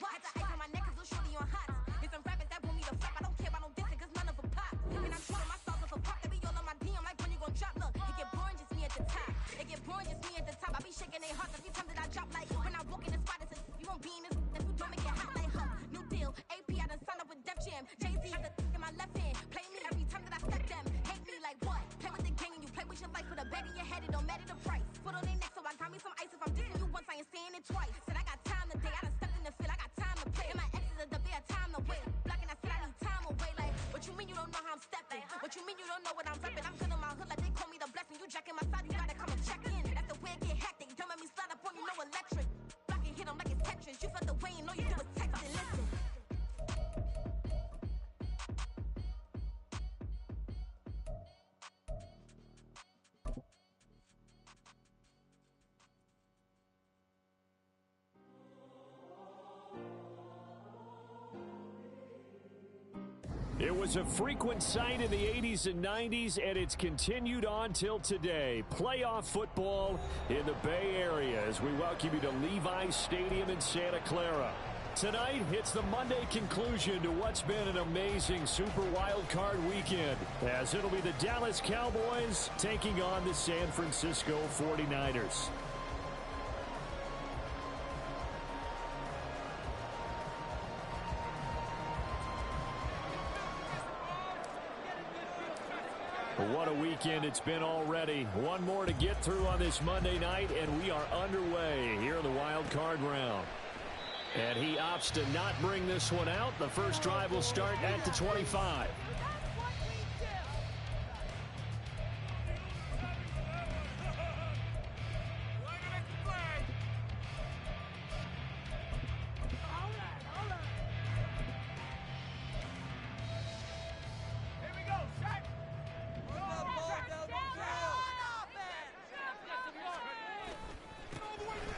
watch. Had the ice on my neck cause little shorty on hot. Get some rappers that want me to flap. I don't care about no dissing cause none of them pop. And I'm shooting my stars off a pop. They be all on my DM like when you gon' drop. Look, it get boring just me at the top. It get boring just me at the top. I be shaking their hearts every time that I drop. Like when I walk in the spot, it says you won't be in this. If you don't make it hot like new deal. AP, I done signed up with Def Jam. Jay-Z got the in my left hand. Play me every time that I step them. Hate me like what? Play with the gang and you play with your life. Put a bag in your head, it don't matter the price. Put on their neck, so I got me some ice. If I'm dissing you once, I ain't saying it twice. Said I got time today, I done stepped in the field, I got time to play. And my exes are the bare time to wait. Blocking, I said I need time away. Like, what you mean you don't know how I'm stepping? What you mean you don't know what I'm repping? I'm good in my hood, like they call me the blessing. You jacking my side, you gotta come and check in. That's the way it get hectic. Don't make me slide up on you, no electric. Blocking, hit them like it's Tetris. You felt the way and all you do is text and listen. It was a frequent sight in the 80s and 90s, and it's continued on till today. Playoff football in the Bay Area as we welcome you to Levi's Stadium in Santa Clara. Tonight, it's the Monday conclusion to what's been an amazing Super Wild Card weekend, as it'll be the Dallas Cowboys taking on the San Francisco 49ers. What a weekend it's been already. One more to get through on this Monday night, and we are underway here in the wild card round. And he opts to not bring this one out. The first drive will start at the 25.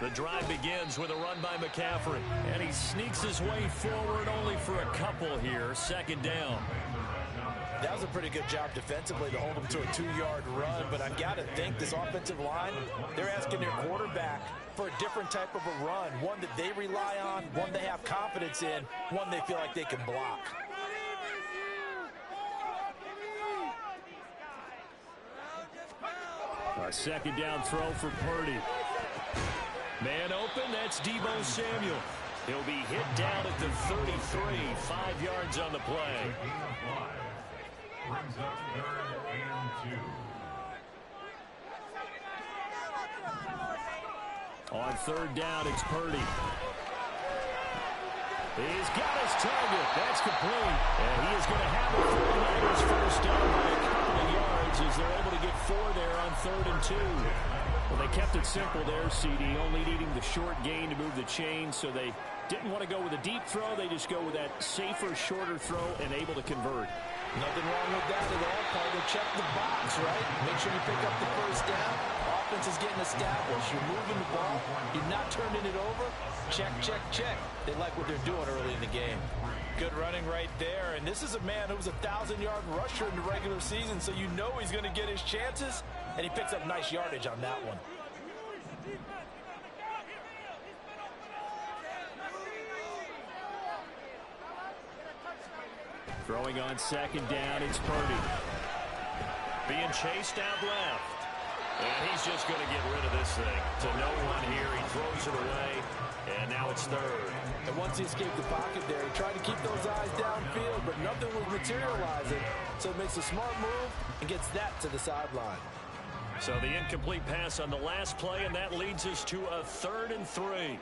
The drive begins with a run by McCaffrey, and he sneaks his way forward only for a couple here. Second down. That was a pretty good job defensively to hold him to a 2-yard run, but I've got to think this offensive line, they're asking their quarterback for a different type of a run, one that they rely on, one they have confidence in, one they feel like they can block. A second down throw for Purdy. Man open, that's Deebo Samuel. He'll be hit down at the 33, 5 yards on the play. Brings up 3rd and 2. On third down, it's Purdy. He's got his target. That's complete. And he is going to have the 49ers first down by a couple of yards as they're able to get 4 there on 3rd and 2. Well, they kept it simple there, CD, only needing the short gain to move the chain, so they didn't want to go with a deep throw. They just go with that safer, shorter throw and able to convert. Nothing wrong with that at all, Part of check the box, right? Make sure you pick up the first down. Offense is getting established. You're moving the ball. You're not turning it over. Check, check, check. They like what they're doing early in the game. Good running right there. And this is a man who was a 1,000-yard rusher in the regular season, so you know he's going to get his chances. And he picks up nice yardage on that one. Throwing on second down, it's Purdy. Being chased out left. And he's just going to get rid of this thing. To no one here, he throws it away. And now it's 3rd. And once he escaped the pocket there, he tried to keep those eyes downfield, but nothing was materializing. So he makes a smart move and gets that to the sideline. So the incomplete pass on the last play, and that leads us to a 3rd and 3.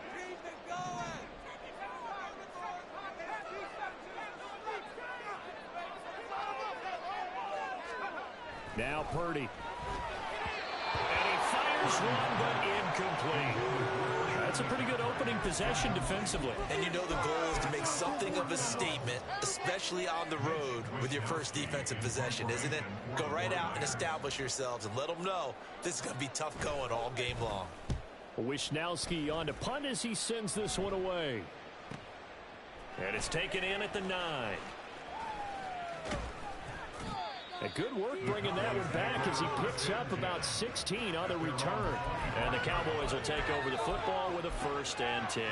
Now Purdy. And he fires one, but incomplete. That's a pretty good opening possession defensively. And you know the goal is to make something of a statement, especially on the road with your first defensive possession, isn't it? Go right out and establish yourselves and let them know this is going to be tough going all game long. Wisnowski on to punt as he sends this one away. And it's taken in at the 9. A good work bringing that one back as he picks up about 16 on the return. And the Cowboys will take over the football with a 1st and 10.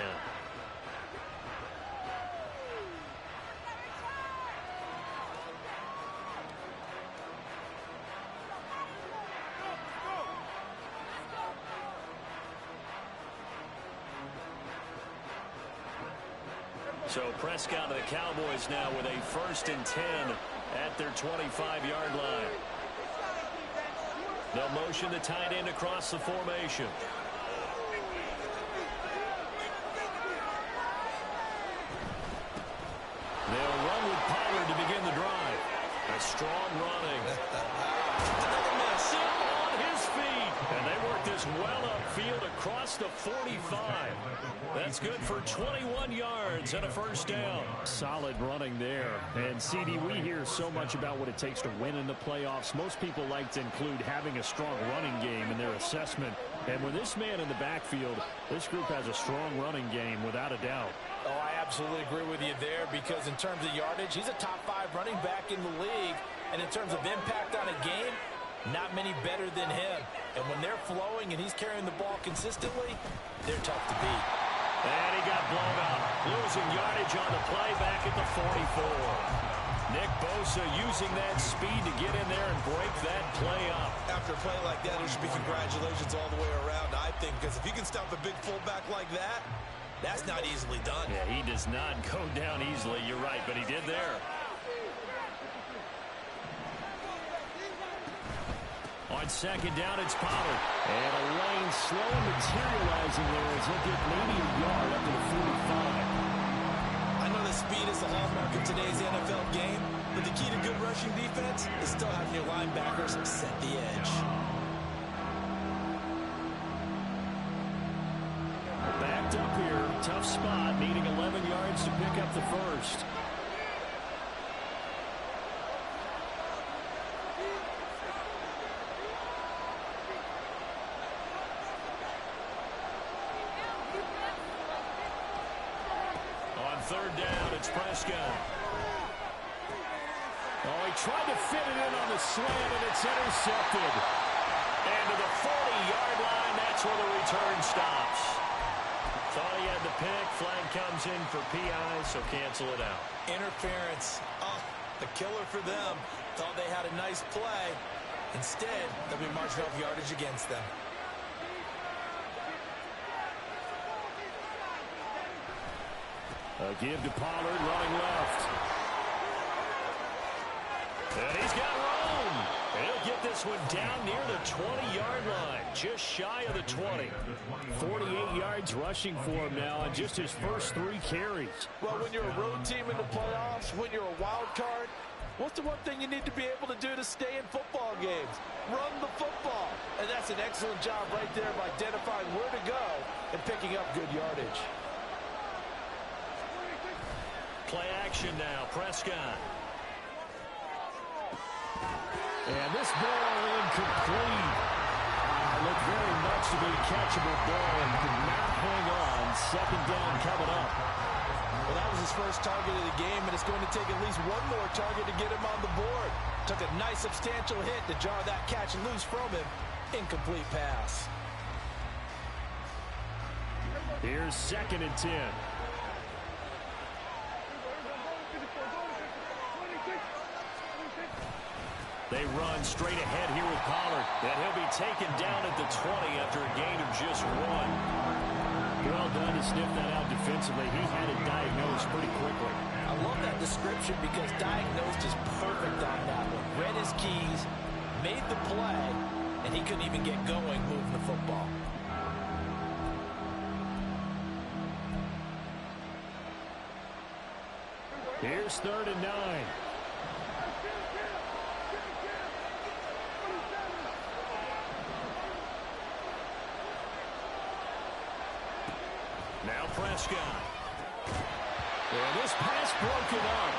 So Prescott and the Cowboys now with a 1st and 10 at their 25-yard line. They'll motion the tight end across the formation. They'll run with Pollard to begin the drive. A strong running. Another miss. On his feet. And they work this well upfield across the 45. That's good for 21 yards and a 1st down. Solid running there. And, CD, we hear so much about what it takes to win in the playoffs. Most people like to include having a strong running game in their assessment. And with this man in the backfield, this group has a strong running game without a doubt. Oh, I absolutely agree with you there because in terms of yardage, he's a top 5 running back in the league. And in terms of impact on a game, not many better than him. And when they're flowing and he's carrying the ball consistently, they're tough to beat. And he got blown up. Losing yardage on the play back at the 44. Nick Bosa using that speed to get in there and break that play up. After a play like that, there should be congratulations all the way around, I think, because if you can stop a big fullback like that, that's not easily done. Yeah, he does not go down easily. You're right, but he did there. On 2nd down, it's Pollard. And a lane slow materializing there as he'll get maybe a yard up to the 45. I know that speed is the hallmark of today's NFL game, but the key to good rushing defense is still having your linebackers set the edge. Backed up here, tough spot, needing 11 yards to pick up the 1st. On 3rd down, it's Prescott. Oh, he tried to fit it in on the slant, and it's intercepted. And to the 40-yard line, that's where the return stops. Thought he had the pick. Flag comes in for PI, so cancel it out. Interference. Oh, the killer for them. Thought they had a nice play. Instead, they'll be marching off yardage against them. A give to Pollard, running left. And he's got room. And he'll get this one down near the 20-yard line, just shy of the 20. 48 yards rushing for him now on just his first 3 carries. Well, when you're a road team in the playoffs, when you're a wild card, what's the one thing you need to be able to do to stay in football games? Run the football. And that's an excellent job right there of identifying where to go and picking up good yardage. Play action now, Prescott. And this ball incomplete. Looked very much to be a catchable ball and could not hang on. 2nd down coming up. Well, that was his first target of the game, and it's going to take at least one more target to get him on the board. Took a nice substantial hit to jar that catch loose from him. Incomplete pass. Here's 2nd and 10. They run straight ahead here with Pollard. And he'll be taken down at the 20 after a gain of just 1. Well done to sniff that out defensively. He had it diagnosed pretty quickly. I love that description because diagnosed is perfect on that one. Read his keys, made the play, and he couldn't even get going moving the football. Here's 3rd and 9. Now Prescott. And this pass broken up.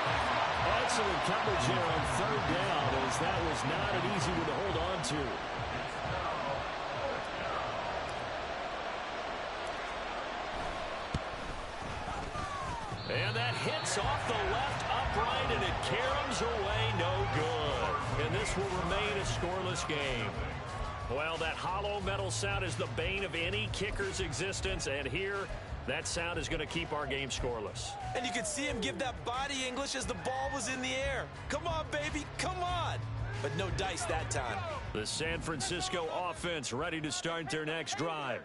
Excellent coverage here on 3rd down, as that was not an easy one to hold on to. And that hits off the left upright, and it caroms away, no good. And this will remain a scoreless game. Well, that hollow metal sound is the bane of any kicker's existence, and here, that sound is going to keep our game scoreless. And you could see him give that body English as the ball was in the air. Come on, baby, come on. But no dice that time. The San Francisco offense ready to start their next drive.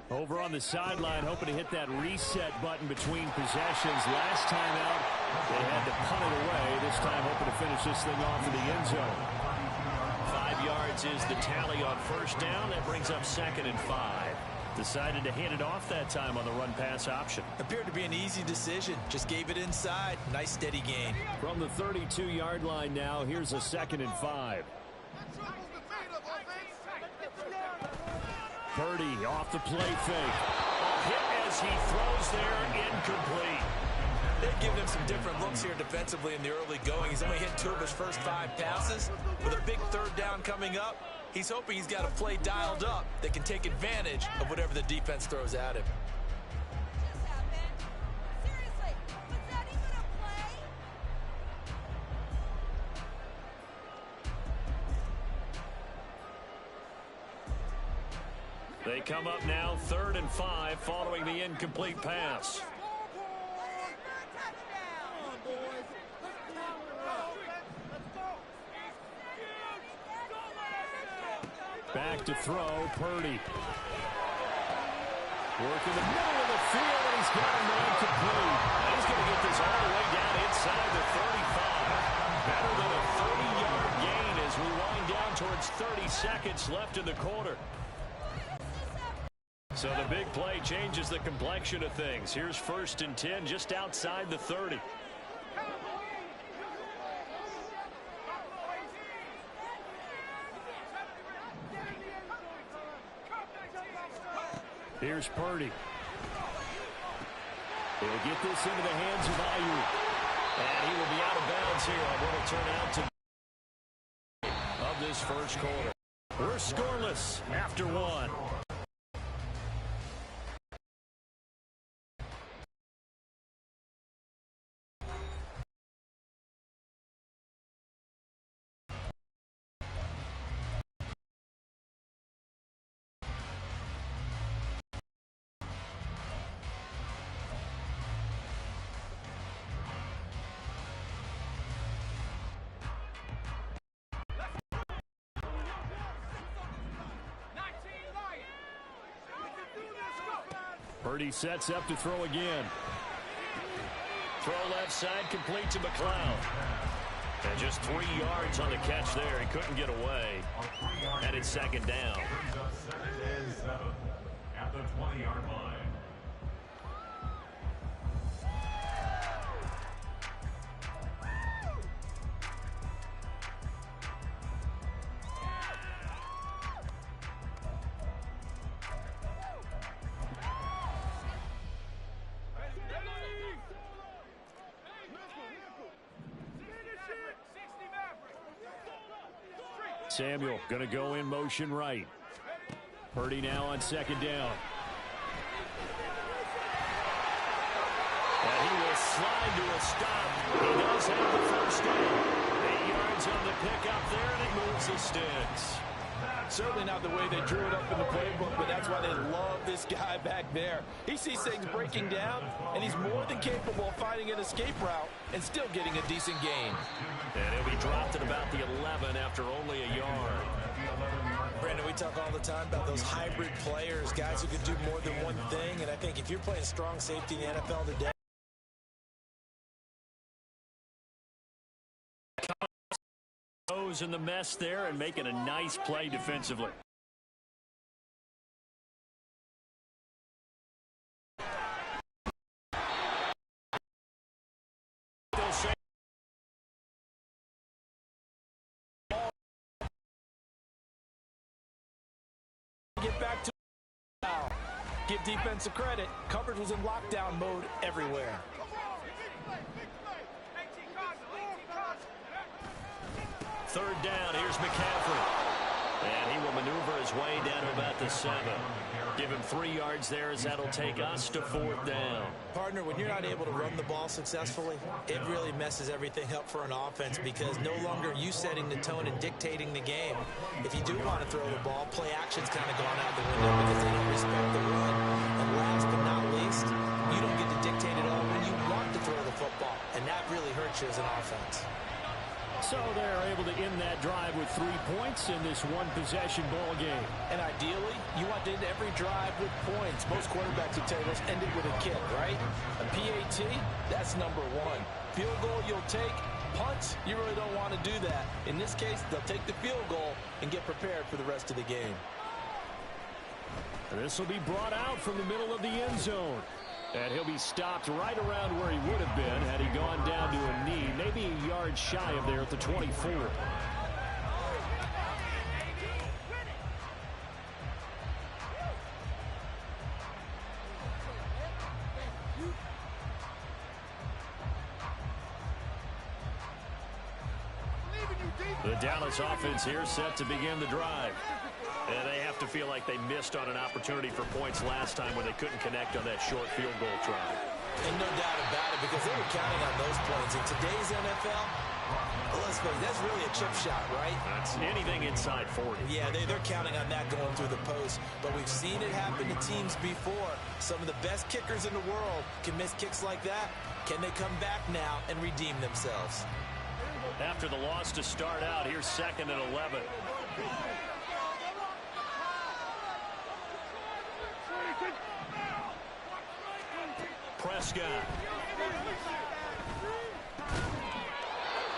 Over on the sideline, hoping to hit that reset button between possessions. Last time out, they had to punt it away. This time, hoping to finish this thing off in the end zone. 5 yards is the tally on first down. That brings up 2nd and 5. Decided to hand it off that time on the run-pass option. Appeared to be an easy decision. Just gave it inside. Nice steady gain. From the 32-yard line now, here's a 2nd and 5. Purdy off the play fake. Hit as he throws there, incomplete. They've given him some different looks here defensively in the early going. He's only hit 2 of his first 5 passes. With a big 3rd down coming up, he's hoping he's got a play dialed up that can take advantage of whatever the defense throws at him. Seriously, was that even a play? They come up now 3rd and 5 following the incomplete pass. Back to throw, Purdy. Working the middle of the field, and he's got a man complete. He's going to get this all the way down inside the 35. Better than a 30-yard gain as we wind down towards 30 seconds left in the quarter. So the big play changes the complexion of things. Here's 1st and 10 just outside the 30. Here's Purdy. He'll get this into the hands of Ayuk. And he will be out of bounds here on what will turn out to of this first quarter. We're scoreless after 1. Purdy sets up to throw again. Throw left side, complete to McLeod. And just 3 yards on the catch there. He couldn't get away. And it's 2nd down. At the 20-yard line. Samuel going to go in motion right. Purdy now on 2nd down. And he will slide to a stop. He does have the first down. 8 yards on the pickup there, and he moves the sticks. Certainly not the way they drew it up in the playbook, but that's why they love this guy back there. He sees things breaking down, and he's more than capable of finding an escape route and still getting a decent gain. And he'll be dropped at about the 11 after only a yard. Brandon, we talk all the time about those hybrid players, guys who can do more than one thing, and I think if you're playing strong safety in the NFL today, In the mess there and making a nice play defensively. Get back to now. Give defensive credit. Coverage was in lockdown mode everywhere. Third down, here's McCaffrey. And he will maneuver his way down to about the 7. Give him 3 yards there as that'll take us to 4th down. Partner, when you're not able to run the ball successfully, it really messes everything up for an offense because no longer are you setting the tone and dictating the game. If you do want to throw the ball, play action's kind of gone out the window because they don't respect the run. And last but not least, you don't get to dictate it all when you want to throw the football. And that really hurts you as an offense. So they're able to end that drive with 3 points in this one-possession ball game. And ideally, you want to end every drive with points. Most quarterbacks would tell you, let's end it with a kick, right? A PAT, that's number one. Field goal you'll take. Punts, you really don't want to do that. In this case, they'll take the field goal and get prepared for the rest of the game. This will be brought out from the middle of the end zone. And he'll be stopped right around where he would have been had he gone down to a knee, maybe a yard shy of there at the 24. The Dallas offense here set to begin the drive. And they have to feel like they missed on an opportunity for points last time when they couldn't connect on that short field goal try. And no doubt about it, because they were counting on those points. In today's NFL, let's face it, that's really a chip shot, right? That's anything inside 40. Yeah, they're counting on that going through the post. But we've seen it happen to teams before. Some of the best kickers in the world can miss kicks like that. Can they come back now and redeem themselves? After the loss to start out, here's 2nd and 11. Prescott.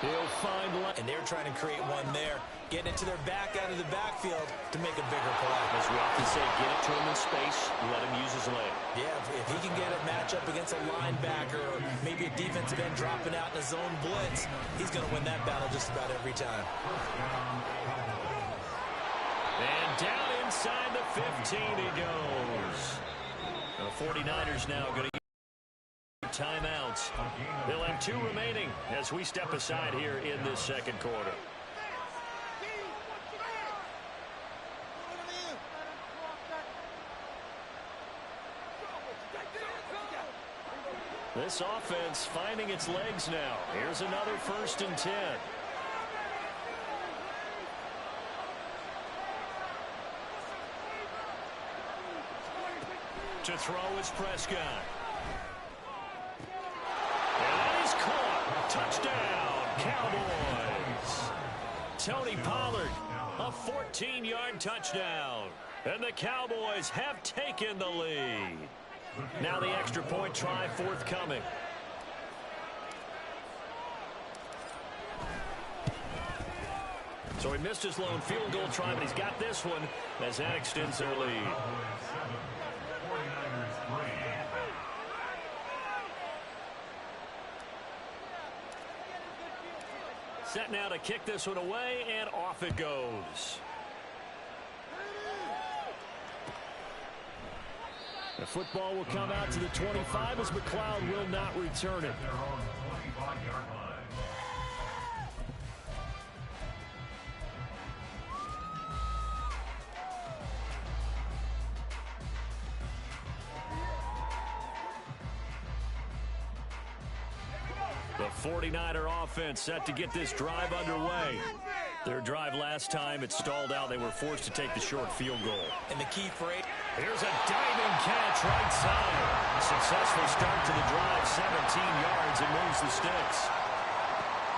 He'll find... And they're trying to create one there. Getting it to their back out of the backfield to make a bigger play. As we often say, get it to him in space, let him use his leg. Yeah, if he can get a matchup against a linebacker or maybe a defensive end dropping out in a zone blitz, he's going to win that battle just about every time. And down inside the 15 he goes. The 49ers now going to timeouts. They'll have 2 remaining as we step aside here in this second quarter. This offense finding its legs now. Here's another 1st and 10. To throw is Prescott. And that is caught. Touchdown, Cowboys. Tony Pollard, a 14-yard touchdown. And the Cowboys have taken the lead. Now the extra point try forthcoming. So he missed his lone field goal try, but he's got this one as that extends their lead. Set now to kick this one away, and off it goes. The football will come out to the 25 as McLeod will not return it. The 49er offense set to get this drive underway. Their drive last time, it stalled out. They were forced to take the short field goal. And the key for it. Here's a diving catch right side. A successful start to the drive, 17 yards, and moves the sticks.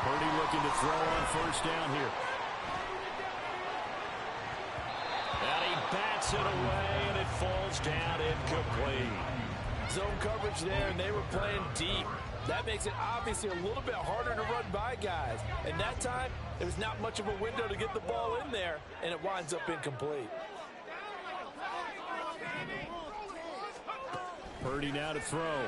Purdy looking to throw on 1st down here. And he bats it away, and it falls down incomplete. Zone coverage there, and they were playing deep. That makes it obviously a little bit harder to run by guys. And that time, there was not much of a window to get the ball in there, and it winds up incomplete. Purdy now to throw.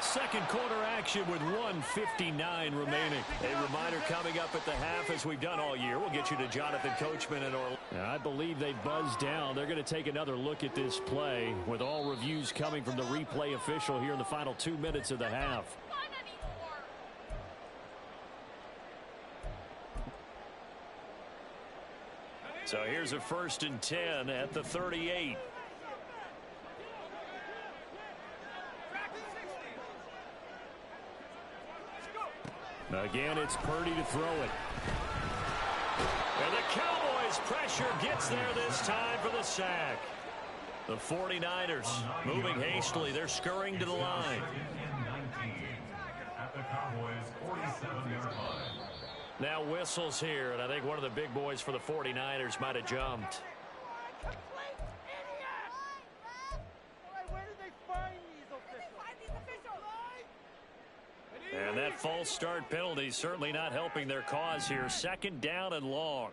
Second quarter action with 1:59 remaining. A reminder coming up at the half, as we've done all year. We'll get you to Jonathan Coachman and Orlando. I believe they buzzed down. They're going to take another look at this play with all reviews coming from the replay official here in the final 2 minutes of the half. So here's a 1st and 10 at the 38. Again, it's Purdy to throw it. And the Cowboys pressure gets there this time for the sack. The 49ers moving hastily. They're scurrying to the line. Cowboys 47-yard line. Now whistles here, and I think one of the big boys for the 49ers might have jumped. And that false start penalty certainly not helping their cause here. Second down and long.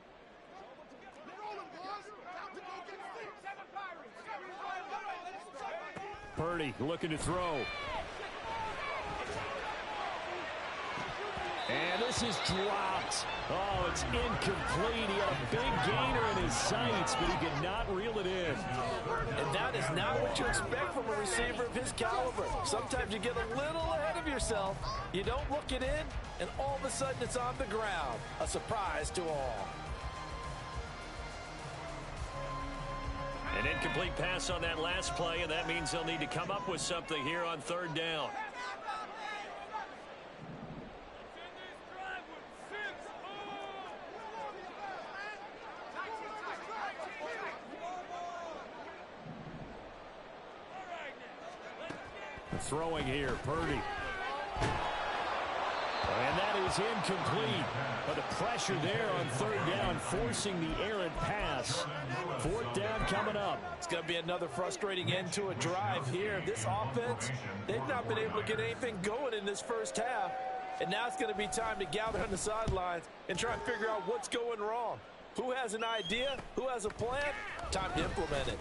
Purdy looking to throw. And this is dropped. Oh, it's incomplete. He had a big gainer in his sights, but he could not reel it in. And that is not what you expect from a receiver of his caliber. Sometimes you get a little ahead of yourself. You don't look it in, and all of a sudden it's on the ground. A surprise to all. An incomplete pass on that last play, and that means they'll need to come up with something here on third down. Throwing here, Purdy. And that is incomplete. But the pressure there on third down, forcing the errant pass. Fourth down coming up. It's going to be another frustrating end to a drive here. This offense, they've not been able to get anything going in this first half. And now it's going to be time to gather on the sidelines and try and figure out what's going wrong. Who has an idea? Who has a plan? Time to implement it.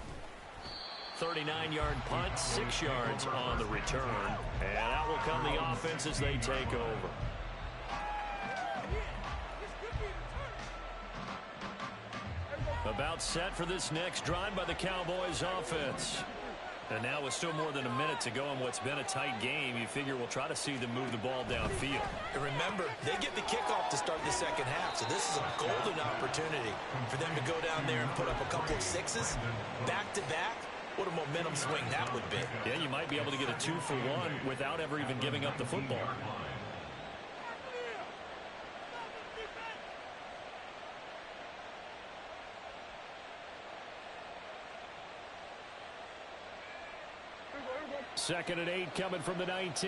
39-yard punt, 6 yards on the return. And out will come the offense as they take over. About set for this next drive by the Cowboys offense. And now with still more than a minute to go in what's been a tight game, you figure we'll try to see them move the ball downfield. And remember, they get the kickoff to start the second half, so this is a golden opportunity for them to go down there and put up a couple of sixes back-to-back. What a momentum swing that would be. Yeah, you might be able to get a 2-for-1 without ever even giving up the football. Second and 8 coming from the 19. Up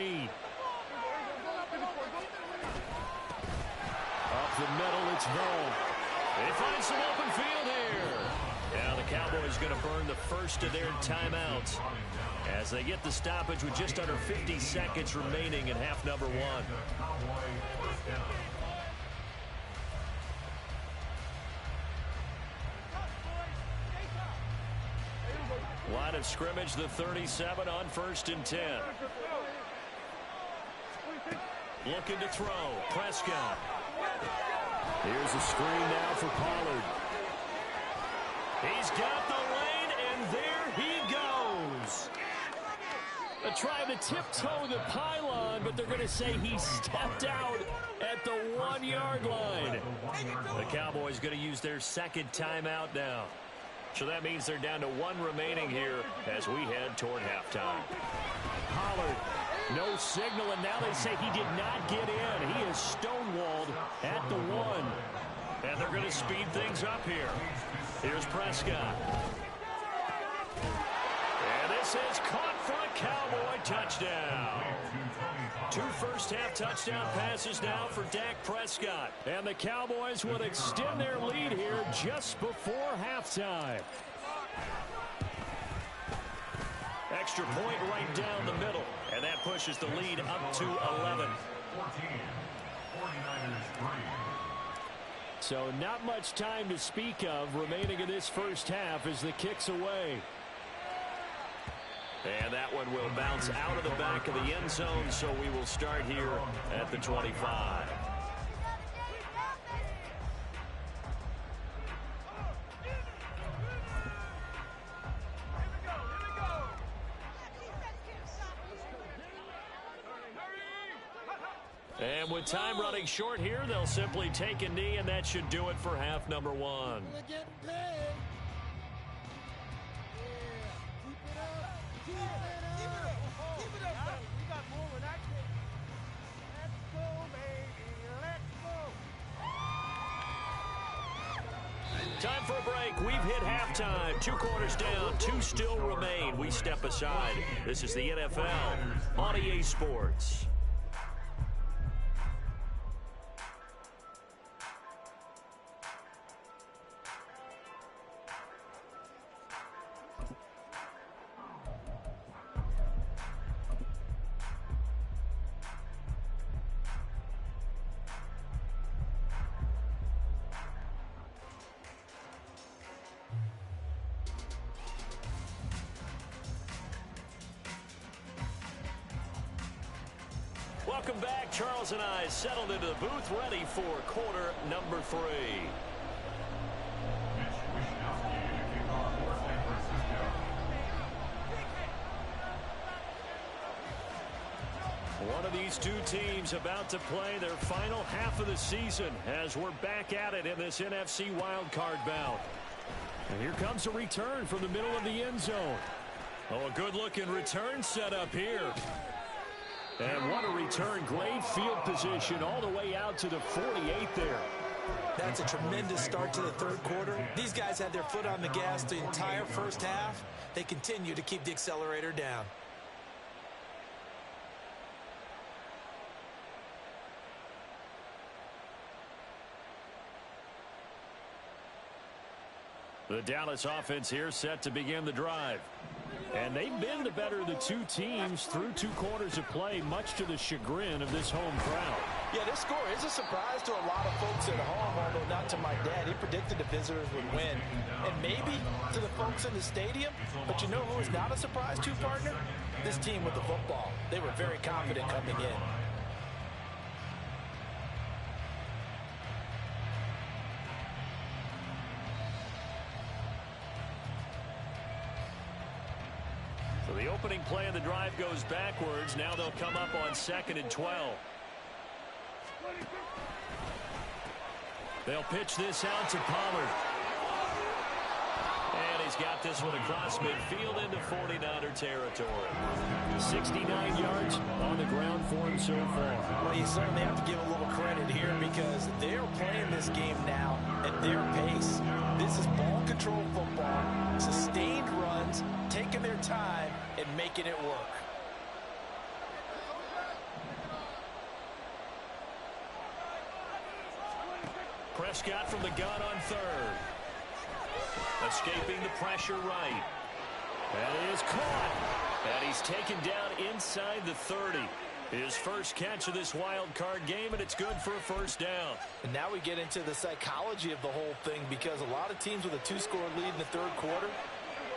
the middle, it's Ball. They find some open field here. Now the Cowboys going to burn the first of their timeouts as they get the stoppage with just under 50 seconds remaining in half number one. Line of scrimmage, the 37 on 1st and 10. Looking to throw. Prescott. Here's a screen now for Pollard. He's got the lane, and there he goes. They're trying to tiptoe the pylon, but they're going to say he stepped out at the 1-yard line. The Cowboys going to use their second timeout now. So that means they're down to 1 remaining here as we head toward halftime. Pollard, no signal, and now they say he did not get in. He is stonewalled at the 1. And they're going to speed things up here. Here's Prescott. And this is caught for a Cowboy touchdown. 2 first-half touchdown passes now for Dak Prescott. And the Cowboys will extend their lead here just before halftime. Extra point right down the middle. And that pushes the lead up to 11. So not much time to speak of remaining in this first half as the kick's away. And that one will bounce out of the back of the end zone, so we will start here at the 25. And with time running short here, they'll simply take a knee, and that should do it for half number one. Time for a break. We've hit halftime. 2 quarters down. 2 still remain. We step aside. This is the NFL on EA Sports. Welcome back. Charles and I settled into the booth, ready for quarter number 3. One of these two teams about to play their final half of the season as we're back at it in this NFC wildcard bout. And here comes a return from the middle of the end zone. Oh, a good-looking return set up here. And what a return. Great field position all the way out to the 48 there. That's a tremendous start to the third quarter. These guys had their foot on the gas the entire first half. They continue to keep the accelerator down. The Dallas offense here set to begin the drive. And they've been the better of the two teams through 2 quarters of play, much to the chagrin of this home crowd. Yeah, this score is a surprise to a lot of folks at home, although not to my dad. He predicted the visitors would win. And maybe to the folks in the stadium. But you know who is not a surprise to, partner? This team with the football. They were very confident coming in. So the opening play of the drive goes backwards. Now they'll come up on 2nd and 12. They'll pitch this out to Pollard. And he's got this one across midfield into 49er territory. 69 yards on the ground for him so far. Well, you certainly have to give a little credit here because they're playing this game now at their pace. This is ball control football, sustained runs, taking their time and making it work. Prescott from the gun on 3rd. Escaping the pressure right. That is caught. And he's taken down inside the 30. His first catch of this wild card game, and it's good for a first down. And now we get into the psychology of the whole thing because a lot of teams with a 2-score lead in the third quarter,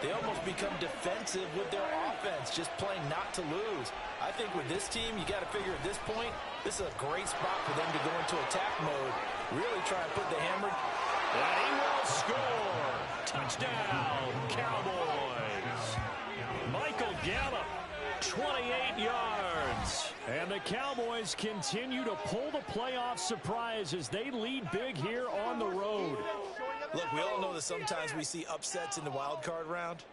they almost become defensive with their offense, just playing not to lose. I think with this team, you got to figure at this point, this is a great spot for them to go into attack mode, really try and put the hammer. And he will score. Touchdown, Cowboys. Michael Gallup, 28 yards. And the Cowboys continue to pull the playoff surprise as they lead big here on the road. Look, we all know that sometimes we see upsets in the wild card round,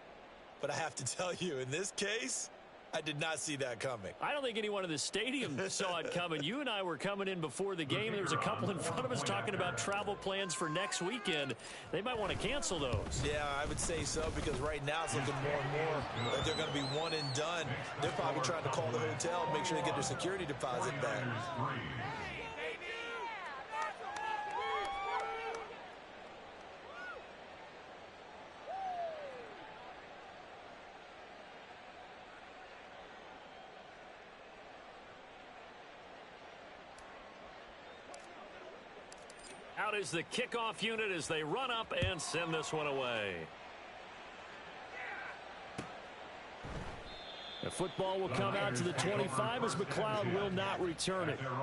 but I have to tell you, in this case, I did not see that coming. I don't think anyone in the stadium saw it coming. You and I were coming in before the game. There was a couple in front of us talking about travel plans for next weekend. They might want to cancel those. Yeah, I would say so because right now it's looking more and more like they're going to be one and done. They're probably trying to call the hotel, make sure they get their security deposit back. Out is the kickoff unit as they run up and send this one away. The football will come out to the 25 as McLeod will not return it. People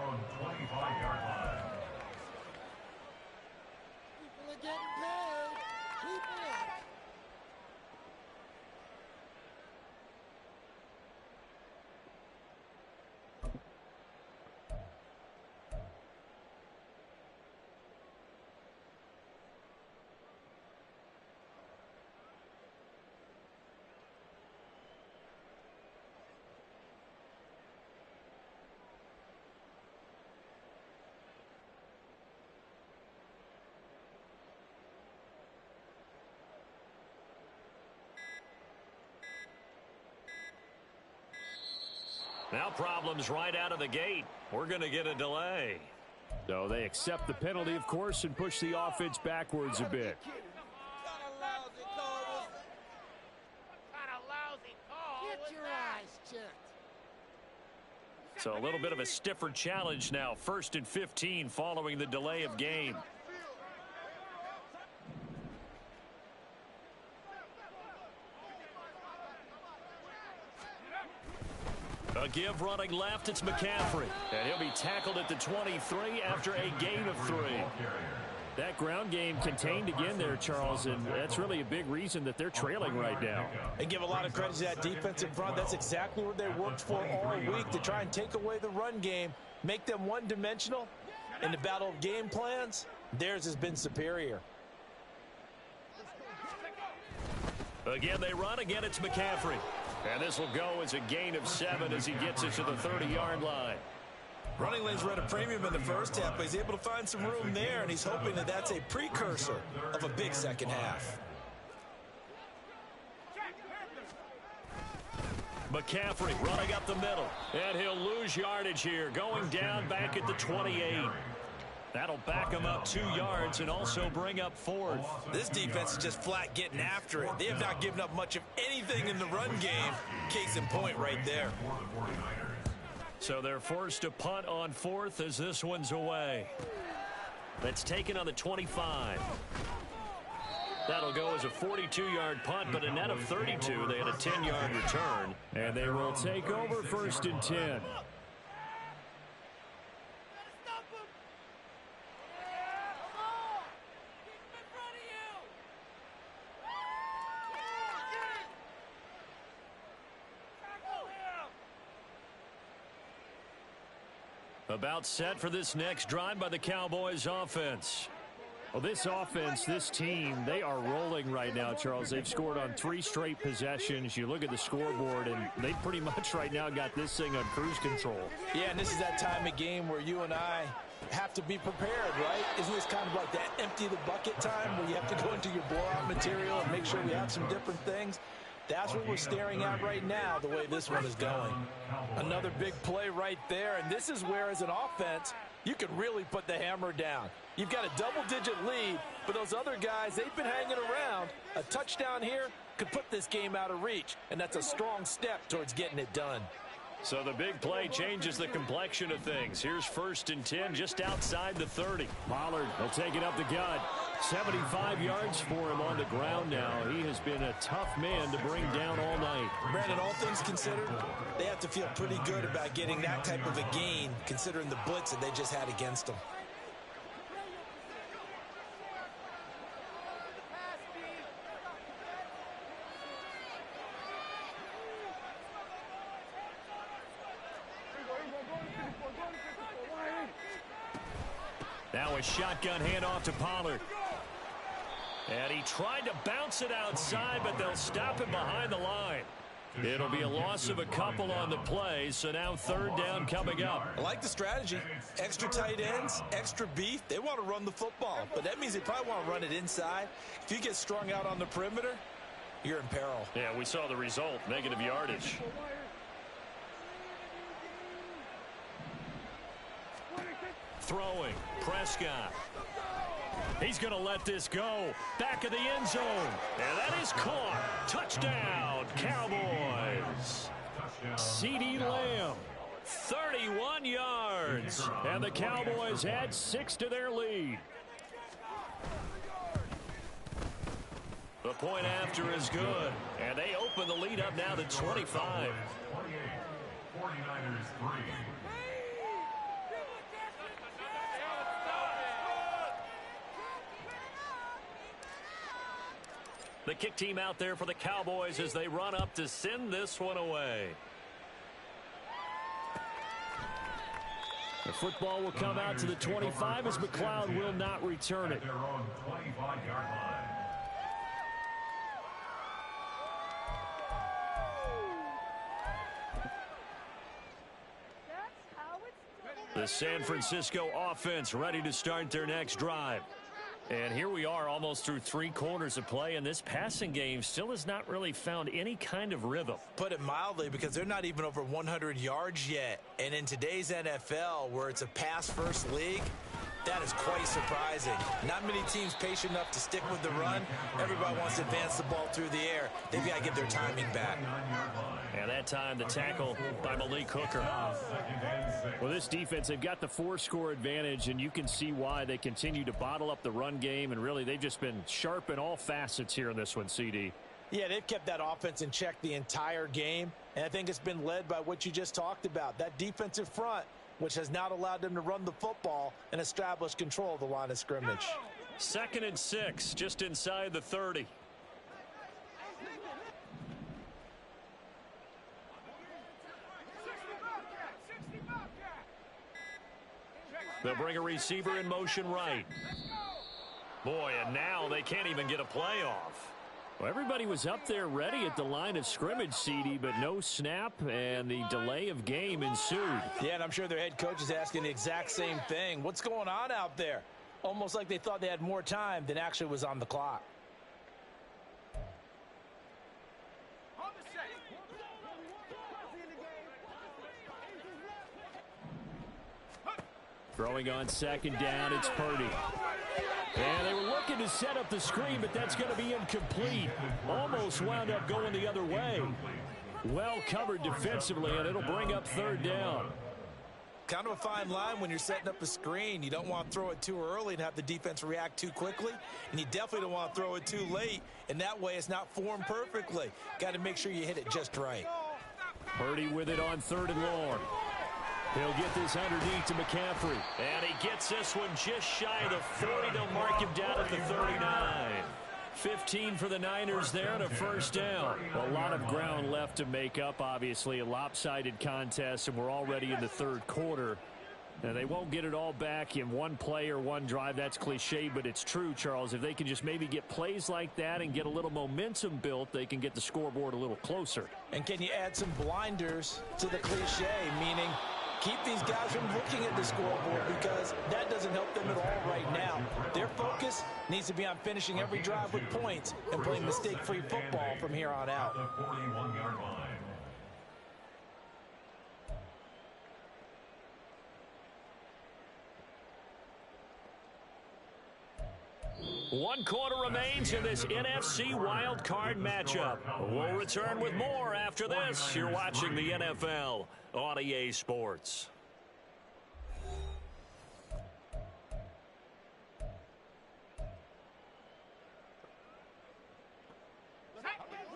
are getting paid. Keep it up. Now problems right out of the gate. We're going to get a delay. So they accept the penalty, of course, and push the offense backwards a bit. Get your eyes checked. So a little bit of a stiffer challenge now. 1st and 15 following the delay of game. A give running left, it's McCaffrey. And he'll be tackled at the 23 after a gain of 3. That ground game contained again there, Charles, and that's really a big reason that they're trailing right now. And give a lot of credit to that defensive front. That's exactly what they worked for all week, to try and take away the run game, make them one-dimensional. In the battle of game plans, theirs has been superior. Again, they run. Again, it's McCaffrey. And this will go as a gain of 7 as he gets it to the 30-yard line. Running lanes were at a premium in the first half, but he's able to find some room there, and he's hoping that that's a precursor of a big second half. McCaffrey running up the middle, and he'll lose yardage here, going down back at the 28. That'll back him up 2 yards and also bring up 4th. This defense is just flat getting after it. They have not given up much of anything in the run game. Case in point right there. So they're forced to punt on 4th as this one's away. That's taken on the 25. That'll go as a 42-yard punt, but a net of 32. They had a 10-yard return, and they will take over 1st and 10. About set for this next drive by the Cowboys offense. Well, this offense, this team, they are rolling right now, Charles. They've scored on 3 straight possessions. You look at the scoreboard, and they pretty much right now got this thing on cruise control. Yeah, and this is that time of game where you and I have to be prepared, right? Isn't this kind of like that empty the bucket time where you have to go into your blowout material and make sure we have some different things? That's what we're staring at right now, the way this one is going. Another big play right there, and this is where, as an offense, you can really put the hammer down. You've got a double-digit lead, but those other guys, they've been hanging around. A touchdown here could put this game out of reach, and that's a strong step towards getting it done. So the big play changes the complexion of things. Here's 1st and 10 just outside the 30. Pollard will take it up the gut. 75 yards for him on the ground now. He has been a tough man to bring down all night. Brandon, all things considered, they have to feel pretty good about getting that type of a gain, considering the blitz that they just had against them. Now a shotgun handoff to Pollard. And he tried to bounce it outside, but they'll stop him behind the line. It'll be a loss of a couple on the play, so now 3rd down coming up. I like the strategy. Extra tight ends, extra beef. They want to run the football, but that means they probably want to run it inside. If you get strung out on the perimeter, you're in peril. Yeah, we saw the result, negative yardage. Throwing, Prescott. He's going to let this go. Back of the end zone. And that is caught. Touchdown, Cowboys. CeeDee Lamb, 31 yards. And the Cowboys add 6 to their lead. The point after is good. And they open the lead up now to 25. 49ers 3. The kick team out there for the Cowboys as they run up to send this one away. The football will come out to the 25 as McLeod will not return it. Their own 25-yard line. The San Francisco offense ready to start their next drive. And here we are almost through 3 quarters of play, and this passing game still has not really found any kind of rhythm. Put it mildly, because they're not even over 100 yards yet. And in today's NFL, where it's a pass-first league, that is quite surprising. Not many teams patient enough to stick with the run. Everybody wants to advance the ball through the air. They've got to get their timing back. And that time, the tackle by Malik Hooker. Well, this defense, they've got the 4-score advantage, and you can see why they continue to bottle up the run game, and really they've just been sharp in all facets here in this one, CD. Yeah, they've kept that offense in check the entire game, And I think it's been led by what you just talked about, that defensive front, which has not allowed them to run the football and establish control of the line of scrimmage. 2nd and 6, just inside the 30. They'll bring a receiver in motion right. Boy, and now they can't even get a play off. Well, everybody was up there ready at the line of scrimmage, CD, but no snap, and the delay of game ensued. Yeah, and I'm sure their head coach is asking the exact same thing. What's going on out there? Almost like they thought they had more time than actually was on the clock. Throwing on 2nd down, it's Purdy. And they were looking to set up the screen, but that's going to be incomplete. Almost wound up going the other way. Well covered defensively, and it'll bring up 3rd down. Kind of a fine line when you're setting up a screen. You don't want to throw it too early and have the defense react too quickly. And you definitely don't want to throw it too late. And that way it's not formed perfectly. Got to make sure you hit it just right. Purdy with it on 3rd and long. He'll get this underneath to McCaffrey. And he gets this one just shy of the 40. They'll mark him down at the 39. 15 for the Niners there and a 1st down. A lot of ground left to make up, obviously. A lopsided contest, and we're already in the 3rd quarter. Now, they won't get it all back in one play or one drive. That's cliche, but it's true, Charles. If they can just maybe get plays like that and get a little momentum built, they can get the scoreboard a little closer. And can you add some blinders to the cliche, meaning keep these guys from looking at the scoreboard, because that doesn't help them at all right now. Their focus needs to be on finishing every drive with points and playing mistake-free football from here on out. The 41-yard line. One quarter remains in this NFC wildcard matchup. We'll return with more after this. You're watching the NFL on EA Sports.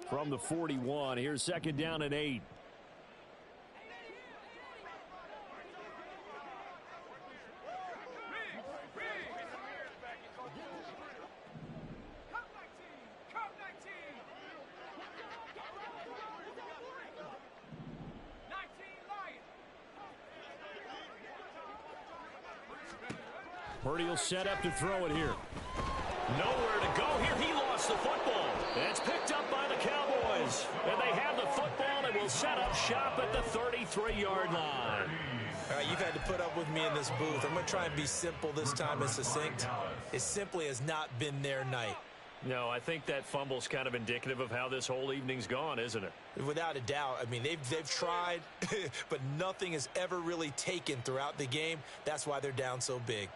From the 41, here's 2nd down and 8. Purdy will set up to throw it here. Nowhere to go here. He lost the football. And it's picked up by the Cowboys. And they have the football and will set up shop at the 33-yard line. All right, you've had to put up with me in this booth. I'm going to try and be simple this time and succinct. It simply has not been their night. No, I think that fumble's kind of indicative of how this whole evening's gone, isn't it? Without a doubt. I mean, they've tried, but nothing has ever really taken throughout the game. That's why they're down so big.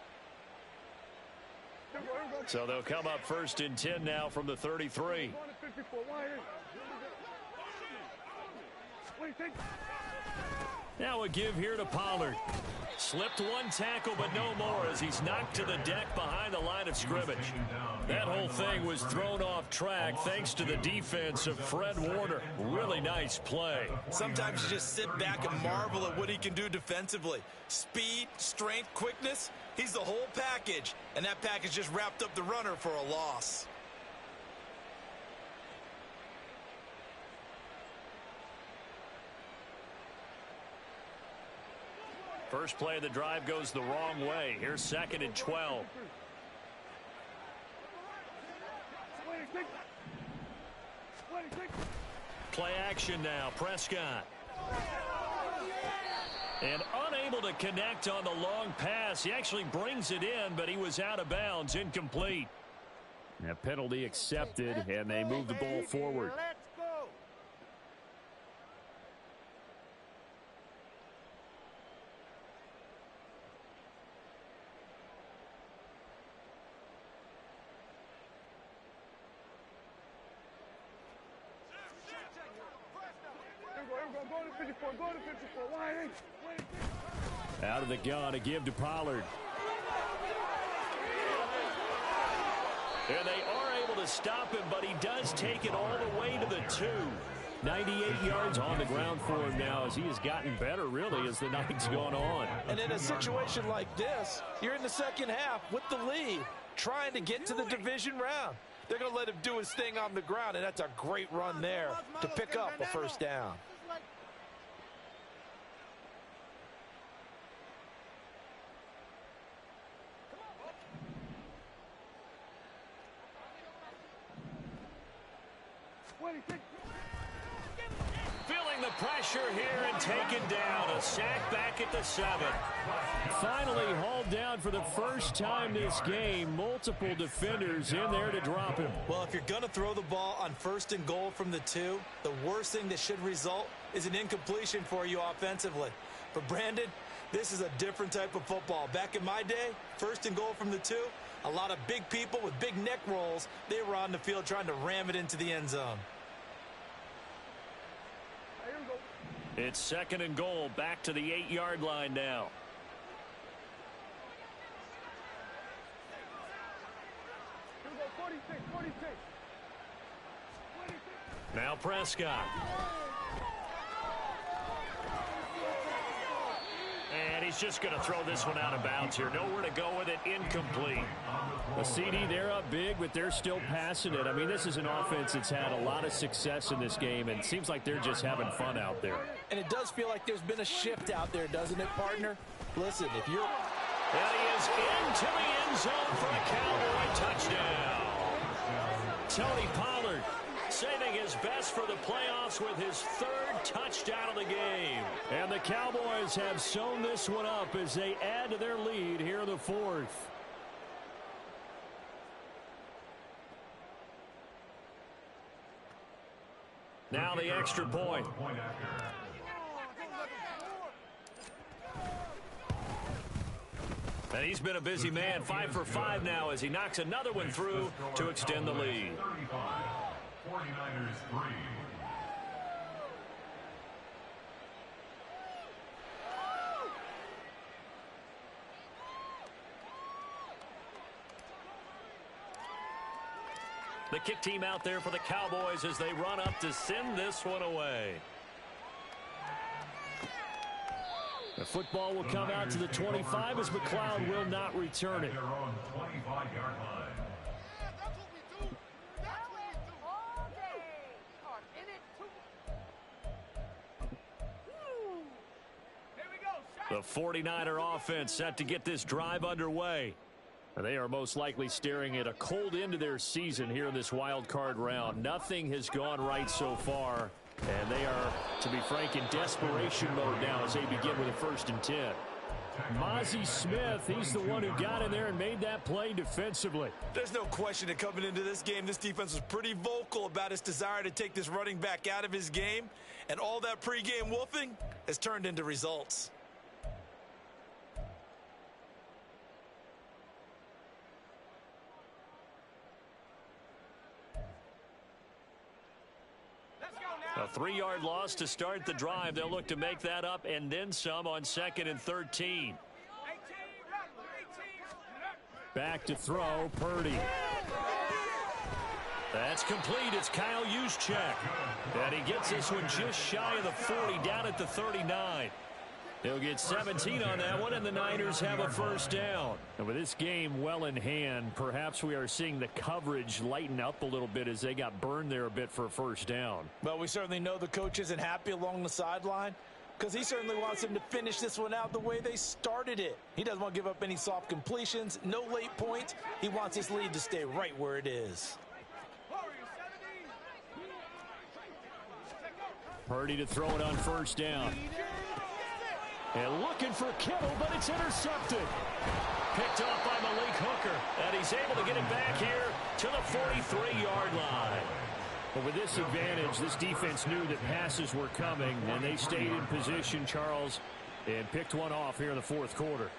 So they'll come up 1st and 10 now from the 33. Now a give here to Pollard. Slipped one tackle, but no more as he's knocked to the deck behind the line of scrimmage. That whole thing was thrown off track thanks to the defense of Fred Warner. Really nice play. Sometimes you just sit back and marvel at what he can do defensively. Speed, strength, quickness, he's the whole package. And that package just wrapped up the runner for a loss. First play of the drive goes the wrong way. Here's 2nd and 12. Play action now. Prescott. And unable to connect on the long pass. He actually brings it in, but he was out of bounds. Incomplete. A penalty accepted, and they move the ball forward. Out of the gun, a give to Pollard. And they are able to stop him, but he does take it all the way to the 2. 98 yards on the ground for him now as he has gotten better, really, as the night's gone on. And in a situation like this, you're in the second half with the lead, trying to get to the division round. They're going to let him do his thing on the ground, and that's a great run there to pick up a first down. Feeling the pressure here and taken down. A sack back at the 7. Finally hauled down for the first time this game. Multiple defenders in there to drop him. Well, if you're going to throw the ball on 1st and goal from the 2, the worst thing that should result is an incompletion for you offensively. But Brandon, this is a different type of football. Back in my day, 1st and goal from the 2, a lot of big people with big neck rolls. They were on the field trying to ram it into the end zone. It's 2nd and goal, back to the 8-yard line now. Now Prescott. And he's just going to throw this one out of bounds here. Nowhere to go with it. Incomplete. A CD, they're up big, but they're still passing it. I mean, this is an offense that's had a lot of success in this game, and it seems like they're just having fun out there. And it does feel like there's been a shift out there, doesn't it, partner? Listen, if you're... And he is into the end zone for a Cowboy touchdown. Tony Pollard saving his best for the playoffs with his 3rd touchdown of the game. And the Cowboys have sewn this one up as they add to their lead here in the 4th. Now the extra point. And he's been a busy man, 5 for 5 now as he knocks another one through to extend the lead. 49ers 3. The kick team out there for the Cowboys as they run up to send this one away. The football will come out to the 25 as McLeod will not return it. They're on 25-yard line. The 49er offense set to get this drive underway. They are most likely staring at a cold end to their season here in this wild card round. Nothing has gone right so far, and they are, to be frank, in desperation mode now as they begin with a 1st and 10. Mozzie Smith, he's the one who got in there and made that play defensively. There's no question that coming into this game, this defense was pretty vocal about its desire to take this running back out of his game, and all that pregame wolfing has turned into results. A 3-yard loss to start the drive. They'll look to make that up and then some on 2nd and 13. Back to throw, Purdy. That's complete. It's Kyle Juszczyk. And he gets this one just shy of the 40, down at the 39. He'll get 17 on that one, and the Niners have a 1st down. And with this game well in hand, perhaps we are seeing the coverage lighten up a little bit as they got burned there a bit for a 1st down. Well, we certainly know the coach isn't happy along the sideline because he certainly wants them to finish this one out the way they started it. He doesn't want to give up any soft completions, no late points. He wants his lead to stay right where it is. Purdy to throw it on 1st down. And looking for Kittle, but it's intercepted. Picked off by Malik Hooker. And he's able to get it back here to the 43-yard line. But with this advantage, this defense knew that passes were coming, and they stayed in position, Charles, and picked one off here in the 4th quarter.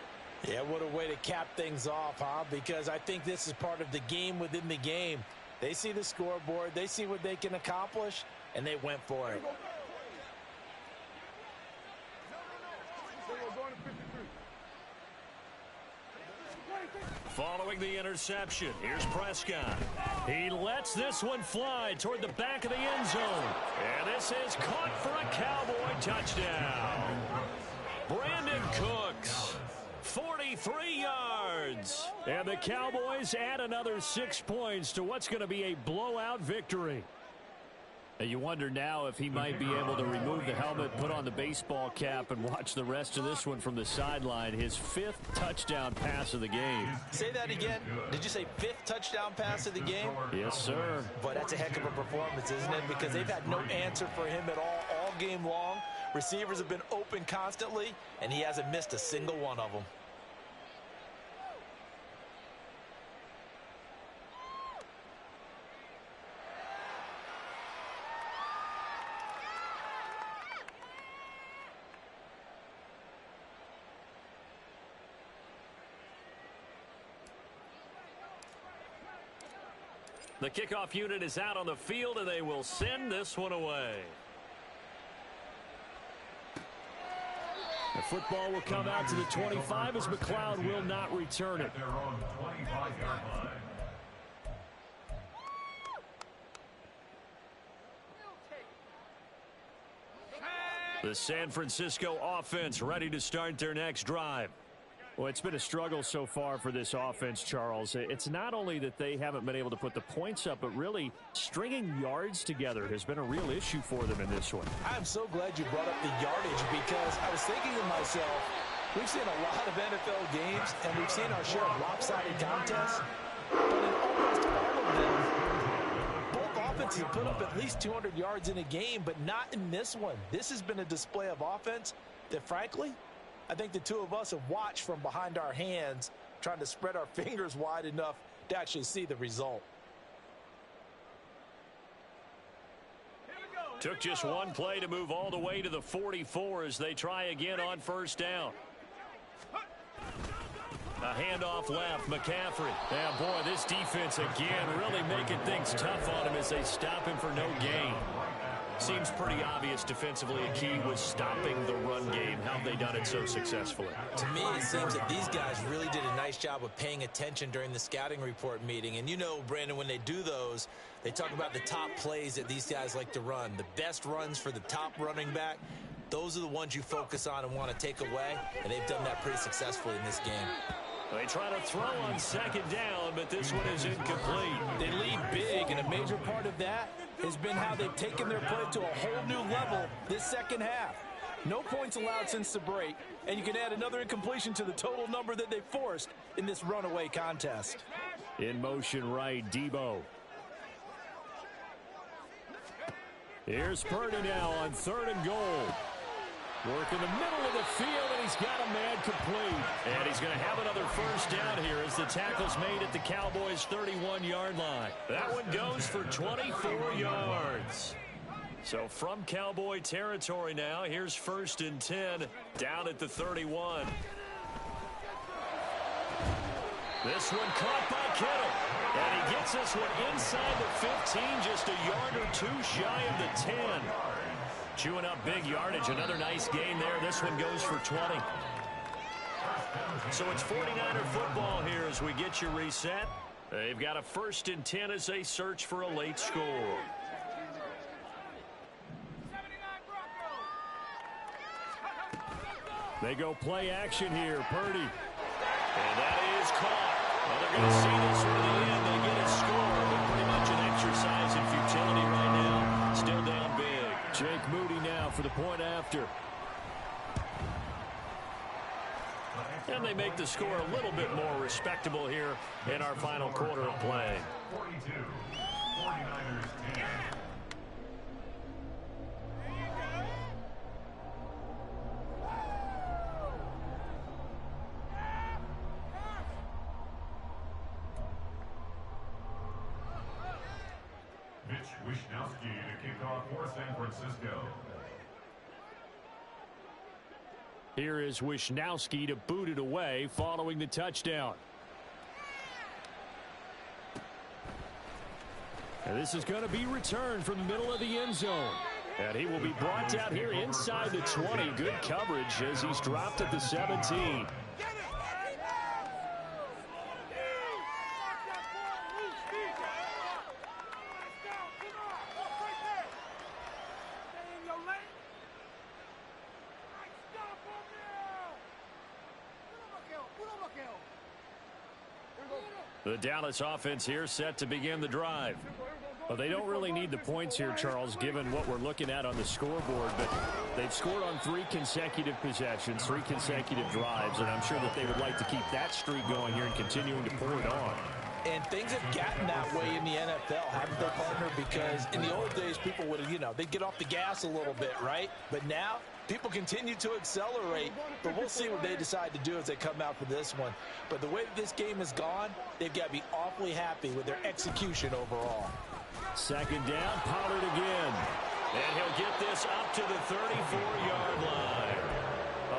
Yeah, what a way to cap things off, huh? Because I think this is part of the game within the game. They see the scoreboard, they see what they can accomplish, and they went for it. Following the interception, here's Prescott. He lets this one fly toward the back of the end zone. And this is caught for a Cowboy touchdown. Brandon Cooks, 43 yards. And the Cowboys add another 6 points to what's going to be a blowout victory. You wonder now if he might be able to remove the helmet, put on the baseball cap, and watch the rest of this one from the sideline. His 5th touchdown pass of the game. Say that again. Did you say 5th touchdown pass of the game? Yes, sir. But that's a heck of a performance, isn't it? Because they've had no answer for him at all game long. Receivers have been open constantly, and he hasn't missed a single one of them. The kickoff unit is out on the field, and they will send this one away. The football will come out to the 25 as McLeod will not return it. Their own 25-yard line. The San Francisco offense ready to start their next drive. Well, it's been a struggle so far for this offense, Charles. It's not only that they haven't been able to put the points up, but really stringing yards together has been a real issue for them in this one. I'm so glad you brought up the yardage because I was thinking to myself, we've seen a lot of NFL games and we've seen our share of lopsided contests, but in almost all of them, both offenses put up at least 200 yards in a game, but not in this one. This has been a display of offense that, frankly, I think the two of us have watched from behind our hands, trying to spread our fingers wide enough to actually see the result. Took just one play to move all the way to the 44 as they try again on first down. A handoff left, McCaffrey. Yeah, boy, this defense again really making things tough on him as they stop him for no gain. Seems pretty obvious defensively a key was stopping the run game. How have they done it so successfully? To me, it seems that these guys really did a nice job of paying attention during the scouting report meeting. And you know, Brandon, when they do those, they talk about the top plays that these guys like to run. The best runs for the top running back, those are the ones you focus on and want to take away. And they've done that pretty successfully in this game. They try to throw on second down, but this one is incomplete. They lead big, and a major part of that has been how they've taken their play to a whole new level this second half. No points allowed since the break, and you can add another incompletion to the total number that they forced in this runaway contest. In motion right, Debo. Here's Purdy now on 3rd and goal. Work in the middle of the field, and he's got a man complete. And he's going to have another first down here as the tackle's made at the Cowboys' 31-yard line. That one goes for 24 yards. So from Cowboy territory now, here's 1st and 10 down at the 31. This one caught by Kittle. And he gets this one inside the 15, just a yard or two shy of the 10. Chewing up big yardage. Another nice gain there. This one goes for 20. So it's 49er football here as we get you reset. They've got a 1st and 10 as they search for a late score. They go play action here. Purdy. And that is caught. Well, they're going to see this one to the end. They get a score, but pretty much an exercise in futility right now. Still down big. Jake Moody now for the point after. And they make the score a little bit more respectable here in our final quarter of play. 42. 49ers 10. Mitch Wishnowsky to kick off for San Francisco. Here is Wishnowsky to boot it away following the touchdown. And this is going to be returned from the middle of the end zone. And he will be brought down here inside the 20. Good coverage as he's dropped at the 17. The Dallas offense here set to begin the drive. Well, they don't really need the points here, Charles, given what we're looking at on the scoreboard. But they've scored on 3 consecutive possessions, 3 consecutive drives, and I'm sure that they would like to keep that streak going here and continuing to pour it on. And things have gotten that way in the NFL, haven't they, partner? Because in the old days, people would, they'd get off the gas a little bit, right? But now, people continue to accelerate, but we'll see what they decide to do as they come out for this one. But the way that this game has gone, they've got to be awfully happy with their execution overall. Second down, Pollard again. And he'll get this up to the 34-yard line.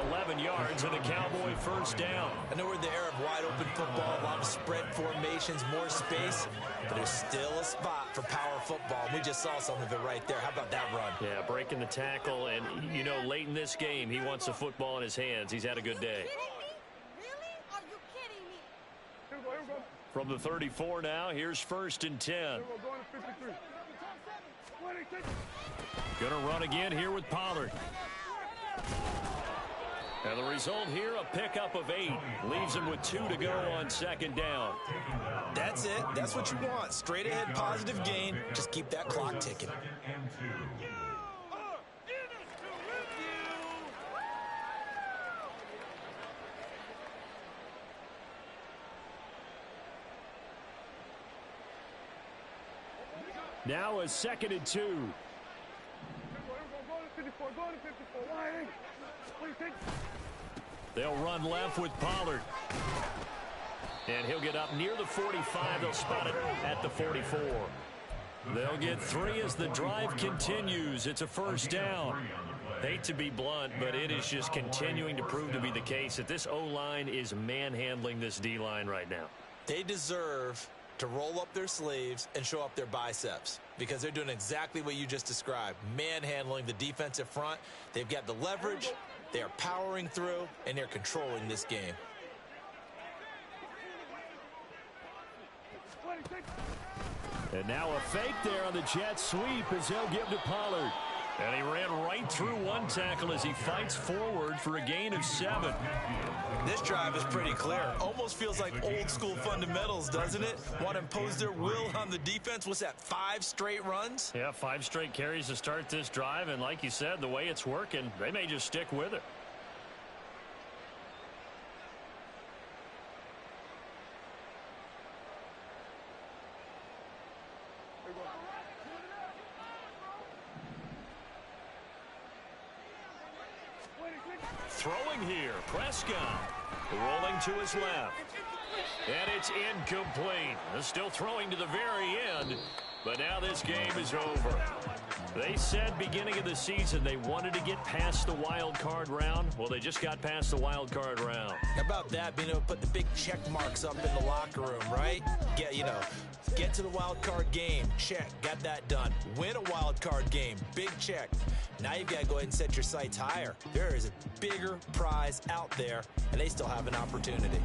11 yards and a Cowboy first down. I know we're in the era of wide-open football, a lot of spread formations, more space, but there's still a spot for power football. We just saw some of it right there. How about that run? Yeah, breaking the tackle, and, late in this game, he wants the football in his hands. He's had a good day. Really? Are you kidding me? Here we go. From the 34 now, here's 1st and 10. Here we go, going to 53. Going to run again here with Pollard. And the result here, a pickup of 8. Leaves him with 2 to go on second down. That's it. That's what you want. Straight ahead, positive gain. Just keep that clock ticking. Now a 2nd and 2. They'll run left with Pollard. And he'll get up near the 45. They'll spot it at the 44. They'll get 3 as the drive continues. It's a first down. Hate to be blunt, but it is just continuing to prove to be the case that this O-line is manhandling this D-line right now. They deserve to roll up their sleeves and show up their biceps because they're doing exactly what you just described, manhandling the defensive front. They've got the leverage, they are powering through, and they're controlling this game. And now a fake there on the jet sweep as he'll give to Pollard. And he ran right through one tackle as he fights forward for a gain of 7. This drive is pretty clear. Almost feels like old school fundamentals, doesn't it? Want to impose their will on the defense. What's that, 5 straight runs? Yeah, 5 straight carries to start this drive. And like you said, the way it's working, they may just stick with it. Throwing here, Prescott. Rolling to his left. And it's incomplete. Still throwing to the very end. But now this game is over. They said beginning of the season they wanted to get past the wild card round. Well, they just got past the wild card round. How about that, being able to put the big check marks up in the locker room, right? Get to the wild card game. Check. Got that done. Win a wild card game. Big check. Now you've got to go ahead and set your sights higher. There is a bigger prize out there, and they still have an opportunity.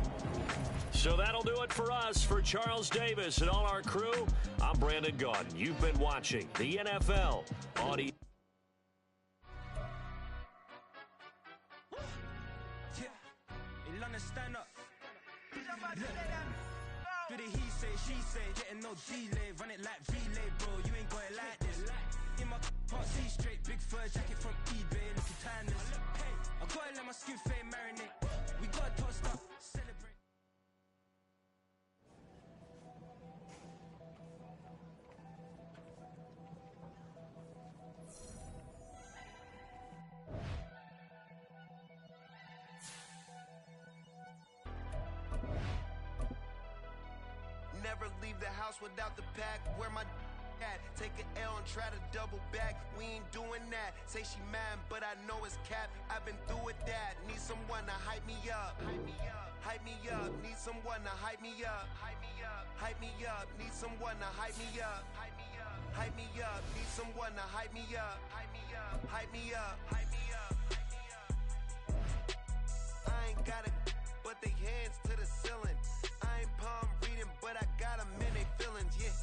So that'll do it for us. For Charles Davis and all our crew, I'm Brandon Gaudin. You've been watching the NFL on E. Do the he say, she say, getting no delay, run it like relay, bro, you ain't got it like this. In my part, see straight, big fur jacket from eBay, looking timeless. Hey, I gotta let my skin fade marinate. We gotta toast up, celebrate. Never leave the house without the pack. Where my at? Take an L and try to double back. We ain't doing that. Say she mad, but I know it's cap. I've been through with that. Need someone to hype me up. Hype me up. Hype me up. Need someone to hype me up. Hype me up. Hype me up. Need someone to hype me up. Hype me up. Hype me up. Need someone to hype me up. Hype me up. Hype me up. Hype me up. I ain't got it, but they hands to the ceiling. I ain't palm reading, but I got them in they feelings, yeah.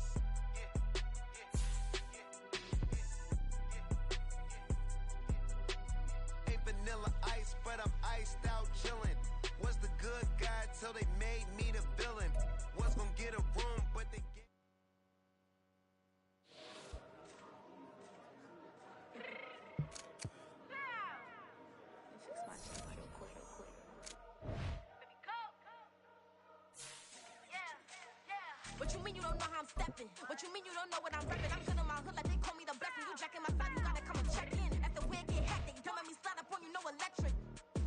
Ain't vanilla ice, but I'm iced out chillin'. Was the good guy till they made me the villain. listen. What you mean you don't know what I'm rapping? I'm good in my hood like they call me the blessing. You jacking my side, you gotta come and check in. That's the way it get hectic. Don't make me slide up on you, no electric.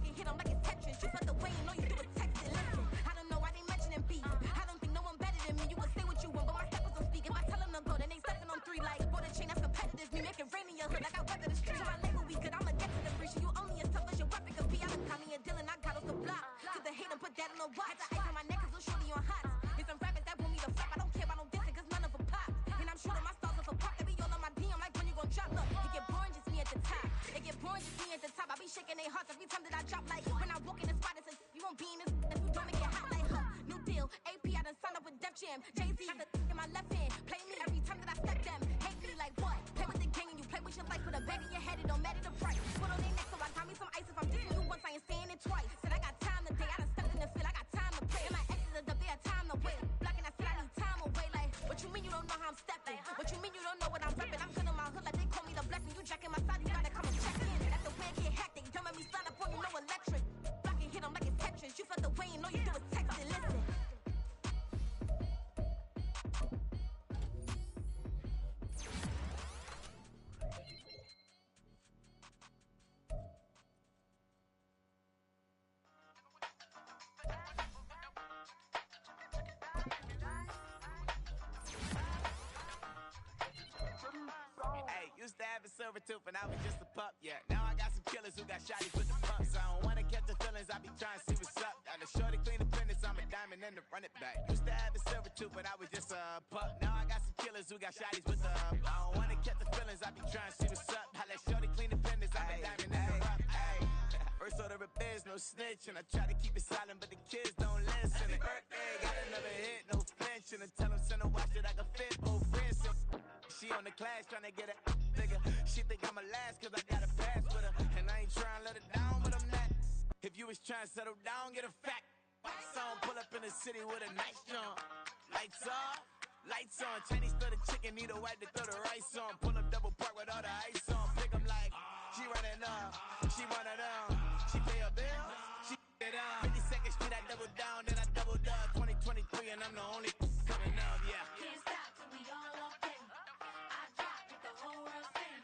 Get hit on like it's Tetris. You felt the way, you know you do it texting. Listen, I don't know why they mentioning beef. I don't think no one better than me. You would say what you want, but my steppers don't speak. If I tell them to go, then they stepping on 3 like border chain. That's competitive. Me make it rain in your hood like I weather the street. So my label we good. I'ma get to the free. You only as tough as your weapon could be. I look Tommy and Dylan. I got off the block. To the hate and put that on the watch. Had the ice on my neck 'cause little shorty on hot. It's some rappers that want me to flop. I don't care about no dissing 'cause none of them pop. And I'm shooting my stars off a pop. They be all on my DM like when you gon' drop. Look, it get boring just me at the top. It get boring just me at the top. I be shaking their hearts every time that I drop. Like when I walk in the spot, it says you won't be in this if you don't make it hot. Like new deal. AP I done signed up with Def Jam. Jay-Z got the in my left hand. Play me every time that I step them. Hate me like what? Play with the gang and you play with your life. Put a bag in your head, it don't matter the price. Put on their neck so I got me some ice. If I'm dissing you once, I ain't saying it twice. Said I got time today. I done stepped in the field. I got time to play. And my exes are up there, time to wait. Blocking, I said I need time away. Like what you mean you don't know how I'm stepping? What you mean you don't know what I'm rapping? I'm good in my hood like they call me the blessing. You jacking my side, you gotta come and check in. That's the way it get hectic. Don't make me slide up on you, no electric. Blocking, hit 'em like it's Tetris. You felt the way, you know you do it texting. Listen. Hey, used to have a silver tooth and I was just a pup, yeah. Now I got some killers who got shotties with the pumps. I don't wanna catch the feelings, I be trying to see what's up. Got a shorty clean the fitness, I'm a diamond and to run it back. Used to have a silver tooth but I was just a pup. Now I got some killers who got shotties with the I don't wanna catch the feelings, I be trying to see what's up. I let shorty clean the fitness, I'm a diamond and to run it. First order of biz, no snitch, and I try to keep it silent, but the kids don't listen. And birthday, got another hit, no flinch, and I tell them send a watch that I can fit both wrists. She on the class trying to get a nigga. She think I'm a last 'cause I got a pass with her, and I ain't trying to let her down, but I'm not. If you was trying to settle down, get a fact. Song pull up in the city with a nice jump. Lights off, lights on. Chinese throw the chicken, need a wipe to throw the rice on. Pull up double park with all the ice on. Pick 'em like she running up, she running up. She pay her bills, she it up. 52nd Street, I double down, then I doubled up. 2023, and I'm the only coming up, yeah. Can't stop till we all up in. I drop with the whole world spin.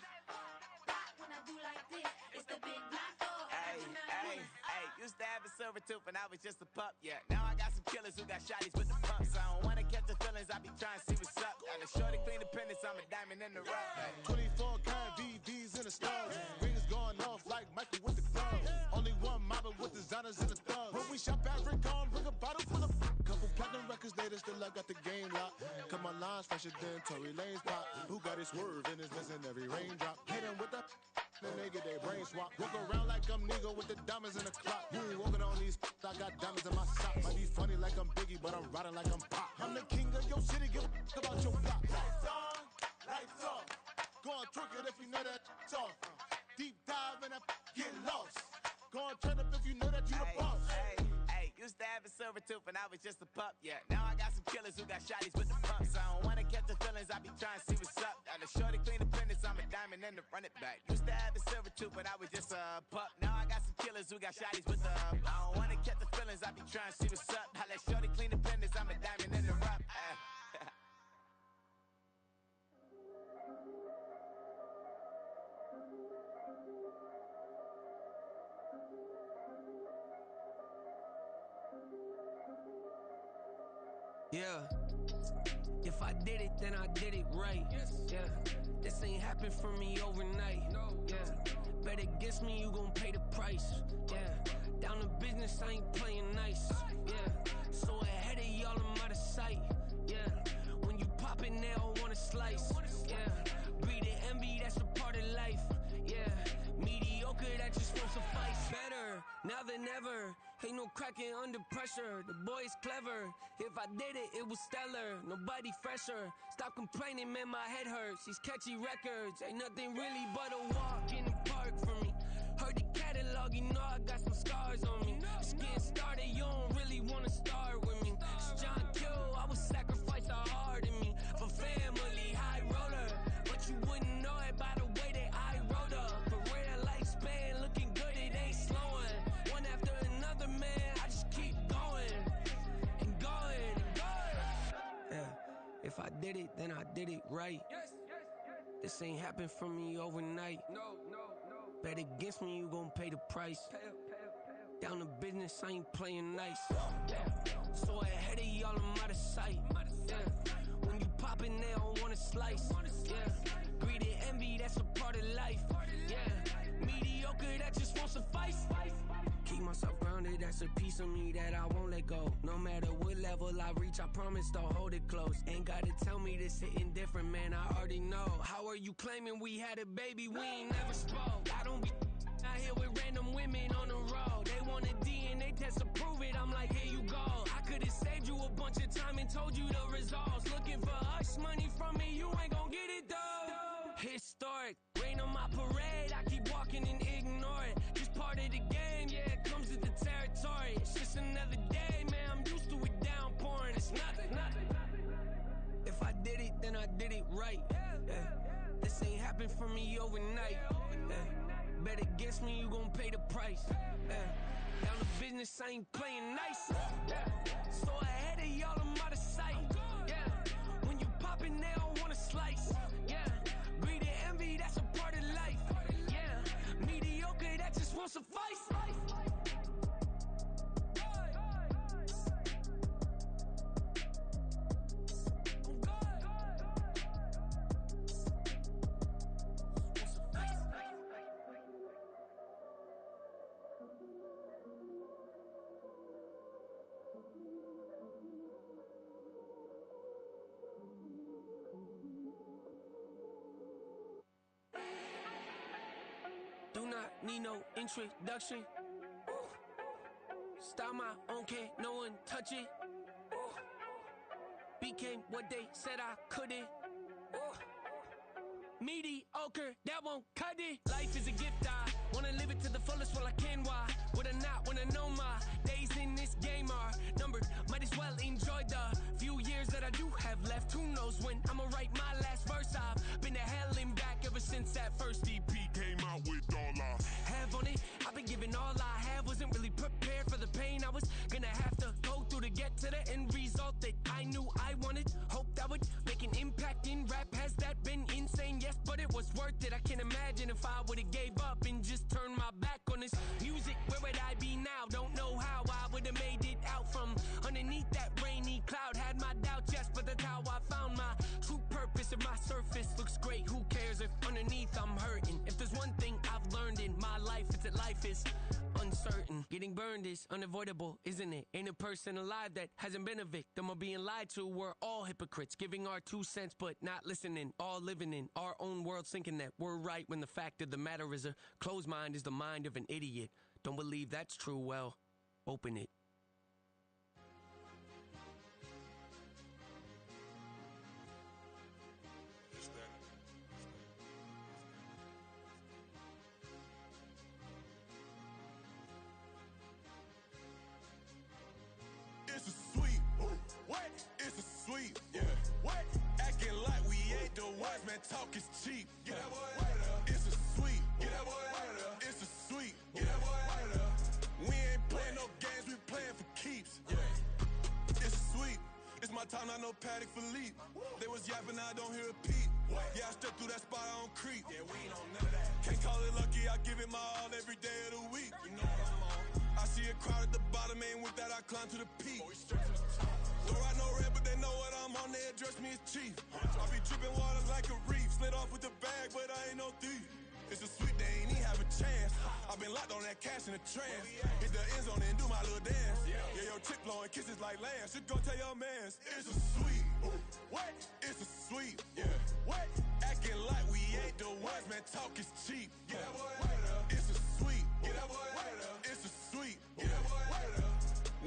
Rock when I do like this. It's the big black dog. Hey, used to have a silver tooth and I was just a pup, yeah. Now I got some killers who got shotties with the pumps. I don't wanna catch the feelings, I be trying to see what's up. Got a shorty clean the pendants, I'm a diamond in the rough. 24 karat VVs in the stars. Rings going off like Michael with the gloves. Only one mobbing with designers in the thugs. When we shop Africa, bring a bottle full of couple platinum records later, still I got the game locked. Cause my lines fresher than Tory Lane's pop. Who got his swerve and is missing every raindrop. Hit him with the then they get their brain swap. Walk around like I'm nigga with the diamonds in the clock. You ain't walking on these, I got diamonds in my socks. Might be funny like I'm Biggie, but I'm riding like I'm Pop. I'm the king of your city, give a about your block. Lights on, lights off. Go on, twerk it if you know that it's off. Deep dive and get lost. Go on, turn up if you know that you the boss. Hey, used to have a silver tooth and I was just a pup, yeah. Now I got some killers who got shotties with the pumps. I don't wanna catch the feelings, I be trying to see what's up. Got a shorty clean the pendants, I'm a diamond and to run it back. Used to have a silver tooth but I was just a pup. Now I got some killers who got shotties with the I don't wanna catch the feelings, I be trying to see what's up. I let shorty clean the pendants, I'm a diamond in the rough. Yeah. If I did it, then I did it right. Yeah. This ain't happened for me overnight. Yeah. Bet against me, you gon' pay the price. Yeah. Down to business, I ain't playing nice. Yeah. So ahead of y'all, I'm out of sight. Yeah. When you pop it, they all wanna slice. Yeah. Greed and envy, that's a part of life. Yeah. Mediocre, that just won't suffice. Better now than ever. Ain't no cracking under pressure. The boy's clever. If I did it, it was stellar. Nobody fresher. Stop complaining, man, my head hurts. These catchy records ain't nothing really but a walk in the park for me. Heard the catalog, you know I got some scars on me. Just getting started, you don't really wanna start with me. It's John Kill, I would sacrifice a heart in me for family, high roller. But you wouldn't know it by the way that I wrote up. Career lifespan looking good, it ain't slowing. One after another, man, I just keep going and going and going. Yeah, if I did it, then I did it right. This ain't happened for me overnight. Bet against me, you gon' pay the price. Down to business, I ain't playing nice. So ahead of y'all, I'm out of sight. When you poppin', they don't wanna slice. Greed and envy, that's a part of life. Mediocre, that just won't suffice. Keep myself grounded, that's a piece of me that I won't let go. No matter what level I reach, I promise don't hold it close. Ain't gotta tell me this hitting different, man, I already know. How are you claiming we had a baby, we ain't never spoke? I don't be out here with random women on the road. They want a DNA test to prove it, I'm like, here you go. I could've saved you a bunch of time and told you the results. Looking for hush money from me, you ain't gon' get it though. Historic, rain on my parade, I keep walking and ignore it. Just part of the game, yeah, it comes with the territory. It's just another day, man, I'm used to it downpouring. It's nothing. If I did it, then I did it right. This ain't happened for me overnight. Bet against me, you gon' pay the price. Down to business, I ain't playing nice. So ahead of y'all, I'm out of sight. When you poppin', they don't wanna slice. Greed and envy, that's a part of life. Mediocre, that just won't suffice. Do not need no introduction. Style my own, can't no one touch it. Became what they said I couldn't. Mediocre, that won't cut it. Life is a gift, I wanna live it to the fullest while I can. Why would I not wanna know my days in this game are numbered? Might as well enjoy the few years that I do have left. Who knows when I'ma write my last verse? I've been to hell and back ever since that first EP came out with all I have on it. I've been giving all I have, wasn't really prepared for the pain I was gonna have to go through to get to the end result that I knew I wanted. Hoped I would make an impact in rap. Has that been insane? Yes, but it was worth it. I can't imagine if I would've gave up and just turned my back on this music. Where would I be now? Don't know how I would've made it out from underneath that rainy cloud. Had my doubts, yes, but that's how I found my true purpose. If my surface looks great, who cares if underneath I'm hurting? If there's one thing I've learned in my life, it's that life is uncertain. Getting burned is unavoidable, isn't it? Ain't a person alive that hasn't been a victim of being lied to. We're all hypocrites, giving our 2 cents but not listening. All living in our own world, thinking that we're right when the fact of the matter is a closed mind is the mind of an idiot. Don't believe that's true? Well, open it. It's a sweep. What? It's a sweep. Yeah. What? Acting like we ain't the ones, man. Talk is cheap. Get that boy out of there. It's a sweep. Get that boy out of there. It's a sweep. Get that boy out of there. We ain't playing no games, we playing for keeps. Yeah. It's a sweep. It's my time, not no Paddock Philippe. They was yapping, I don't hear a peep. Yeah, I step through that spot, I don't creep. Yeah, we ain't on none of that. Can't call it lucky, I give it my all every day of the week. You know what I'm on. I see a crowd at the bottom, ain't with that, I climb to the peak. Don't ride no red, but they know what I'm on, they address me as chief. I be dripping water like a reef, slid off with the bag, but I ain't no thief. It's a sweet, they ain't even have a chance. I been locked on that cash in the trance. Hit the end zone and do my little dance. Yeah, your chick blowing kisses like lambs. Should go tell your mans. It's a sweet. What? It's a sweet. Yeah. What? Acting like we ain't the ones, man. Talk is cheap. Get that boy out of there. It's a sweet. Get that boy out of there. It's a sweet. Get that boy out of there.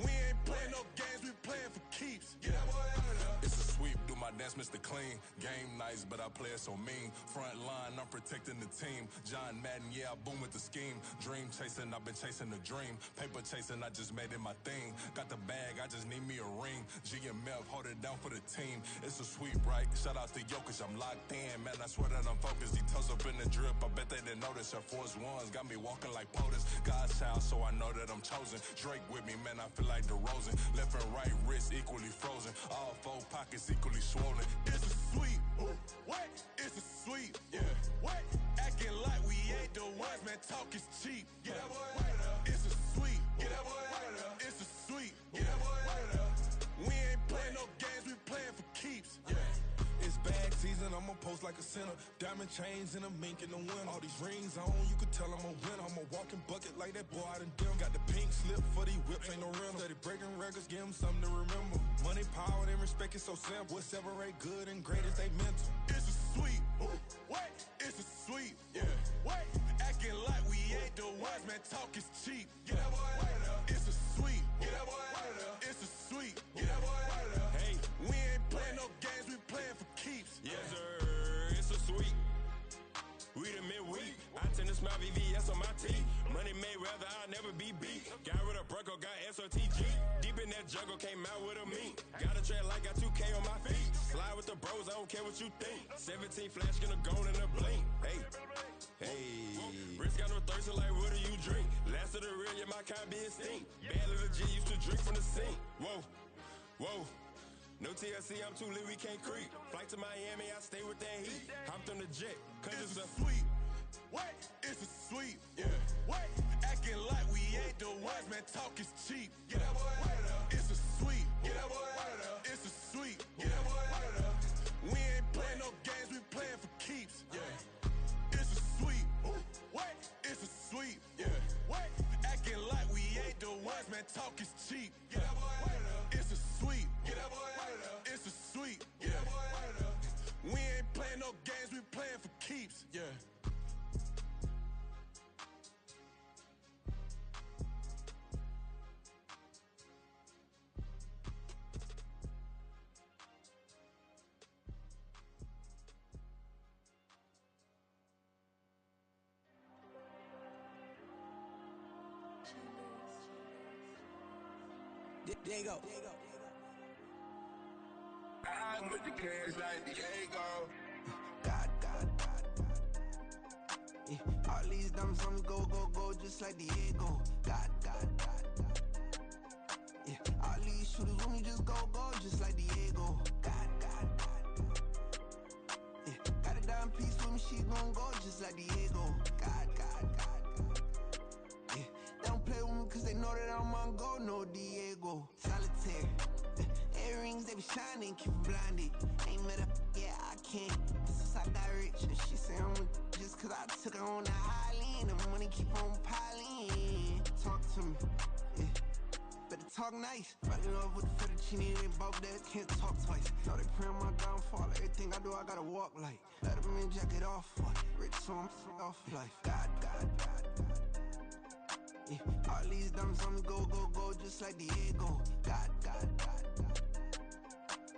We ain't playing no games, we playing for keeps. Get that boy out of there. It's a sweep, do my dance, Mr. Clean. Game nice, but I play it so mean. Front line, I'm protecting the team. John Madden, yeah, I boom with the scheme. Dream chasing, I've been chasing the dream. Paper chasing, I just made it my thing. Got the bag, I just need me a ring. G and Mel, hold it down for the team. It's a sweep, right? Shout out to Jokic, I'm locked in. Man, I swear that I'm focused. He toes up in the drip, I bet they didn't notice. Her force ones got me walking like POTUS. God's child, so I know that I'm chosen. Drake with me, man, I feel like DeRozan. Left and right wrist equally frozen. All 4 pockets equally swollen. It's a sweep. What? It's a sweep. Yeah. What? Acting like we ain't the ones, man. Talk is cheap. Get that boy out of there. It's a sweep. Get that boy out of there. It's a sweep. Get that boy out of there. We ain't playing no games, we playing for keeps. Yeah. It's bag season, I'ma post like a center. Diamond chains and a mink in the wind. All these rings on, you can tell I'm a winner. I'm a walking bucket like that boy out in dim. Got the pink slip for these whips, ain't no rental. Steady breaking records, give them something to remember. Money, power, and respect is so simple. What separate good and great is they mental. It's a sweep. What? It's a sweep. Yeah. What? Acting like we ain't the ones, man. Talk is cheap. Get that boy out of there. It's a sweep. Get that boy out of there. It's a sweep. Get that boy out of there. Hey, we ain't playing no games, we playing for keeps. Yes, sir. It's a sweep. We the midweek. I tend to smile VVS on my teeth. Money made rather I'll never be beat. Got rid of Bronco, got SOTG. Deep in that jungle, came out with a meat. Got a trail like got 2K on my feet. Slide with the bros, I don't care what you think. 17 flash gonna go in a blink. Hey, hey. Wrist got no thirst, like what do you drink? Last of the real, yeah, my kind be a stink. Bad little G used to drink from the sink. Whoa, whoa. No TLC, I'm too lit, we can't creep. Flight to Miami, I stay with that heat. Hopped on the jet, cause it's a sweep. What? It's a sweep. Yeah. What? Acting like we ain't the ones, man. Talk is cheap. Get that boy out of there. It's a sweep. Get that boy out of there. It's a sweep. Get that boy out of there. We ain't playing no games, we playing for keeps. Yeah. It's a sweep. What? It's a sweep. Yeah. What? Acting like we ain't the ones, man. Talk is cheap. Get that boy out of there. It's a sweep. Get that boy out of there. It's a sweep. Get that boy out of there. We ain't playing no games, we playing for keeps. Yeah. Diego. I'm with the cash like Diego. God. Yeah, all these diamonds on me go, just like Diego. God. Yeah, all these shooters on me just go, just like Diego. God. Yeah, got a dime piece with me, she gon' go just like Diego. God. Yeah, they don't play with me cause they know that I'm on go, no Diego. Solitaire. Earrings, they be shining, keep blinded. Ain't met up, yeah, I can't. Since I got rich, and she say I'm just cause I took her on the island. The money keep on piling. Talk to me, yeah. Better talk nice. Fell in love with the fettuccine, they both that can't talk twice. Now they praying my downfall. Everything I do, I gotta walk like. Let them in, jacket off. Rich, so I'm off life. God. Yeah, all these diamonds on me go, just like Diego. God.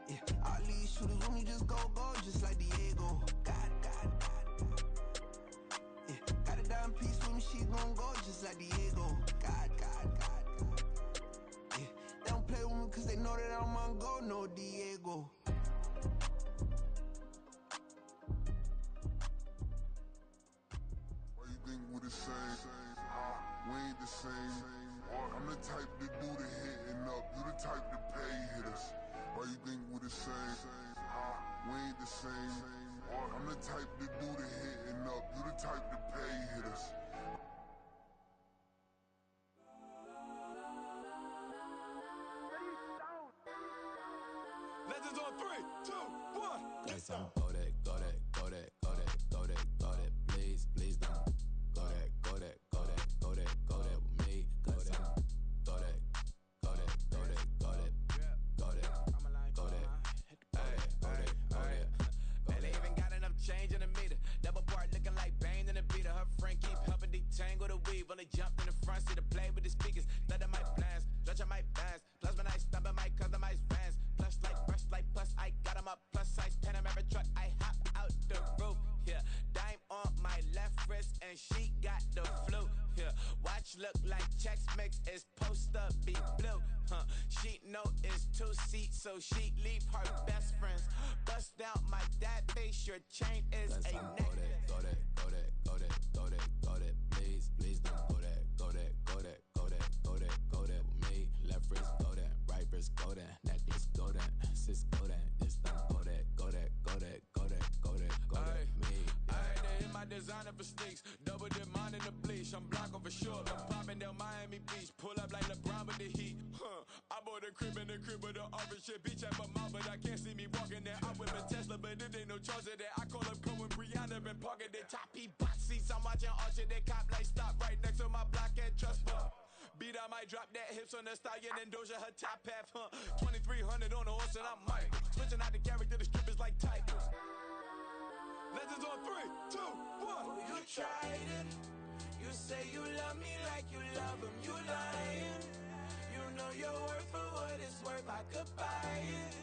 Yeah, all these shooters on me just go, just like Diego. God. Yeah, got a dime piece with me, she gon' go just like Diego. God. Yeah, they don't play with me cause they know that I'm on go, no Diego. Why you think we the same? We ain't the same. I'm the type to do the hitting up. You the type to pay hitters. Why you think we the same? We ain't the same. I'm the type to do the hitting up. You the type to pay hitters. Legends on 3, 2, 1. Yes, I'm go that. Please don't. Go that with me. Cause I'm go that. Man, they even got enough change in the meter. Double part looking like Bane in the beater. Her friend keep helping detangle the weave. Only jumped in the front seat to play with the speakers. Thunder my plans, stretch on my bands. Plus when I stumble my customized vans. Plus like brush like plus I got 'em up. Plus size Panamera truck. I hop out the roof. Yeah, dime on my left wrist and she got the flu. Yeah, watch look like Chex Mix is post up be blue. She know it's 2 seats, so she leave her best friends. Bust out my dad face, your chain is a neck. Go that. Please don't go that with me. Left wrist go that, right wrist go that, necklace go that, sis go that, just don't go that. or the crib in the crib with the office shit. Bitch at my mouth, but I can't see me walking there. I whip a Tesla, but it ain't no charge of that. I call up Cohen, Brianna, been parking the top P box seats. I'm watching Archer, they cop like stop right next to my block at Trust Fund. Beat, I might drop that hips on the stallion and Doja her top half, huh? 2300 on the horse and I'm Michael. Switching out the character, the strippers like Tigers. Legends on 3, 2, 1. Oh, you tried it. You say you love me like you love him. You lying. You know your worth for what it's worth. I could buy it.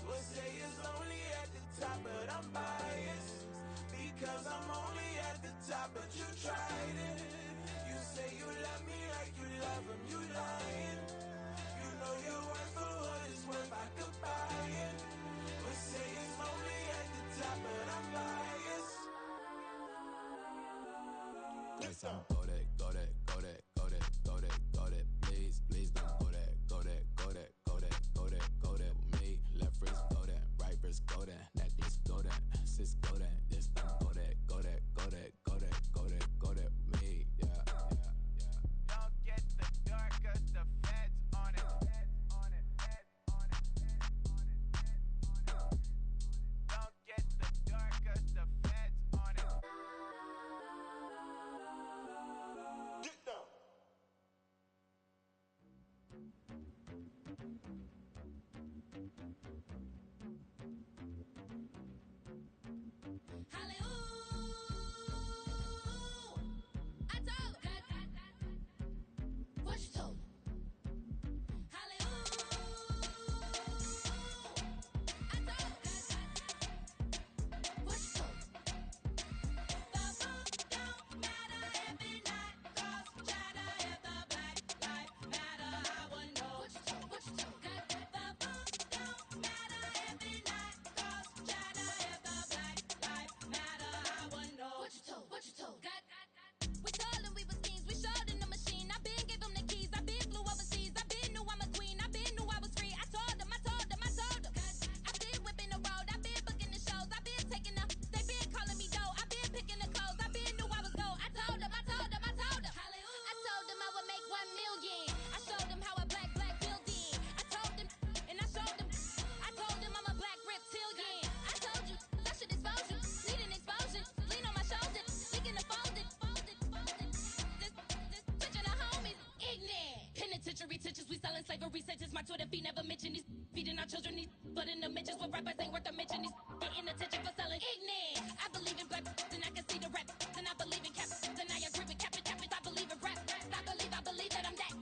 We'll say it's only at the top, but I'm biased because I'm only at the top. But you tried it. You say you love me like you love him. You lying. You know your worth for what it's worth. I could buy it. We'll say it's only at the top, but I'm biased. Yes, I'm go that, go that, go that, go that, go that, go that. Please, please don't go that, go that, go that, go that, go that, go that with me. Left wrist go that, right wrist go that, necklace go that, sis go that. Yes, don't go that, go that, go that, go that, go that, go that with me. Yeah, yeah, yeah. Don't get the door 'cause the feds on it. Don't get the door 'cause the feds on it. Get down. We selling slavery sentences. My Twitter feed never mention these. Feeding our children these. But in the mentions with rappers ain't worth a mention. These getting attention for selling ignorant. I believe in black and I can see the rap. And I believe in cap. And I agree with cap. I believe in rap. I believe that I'm that.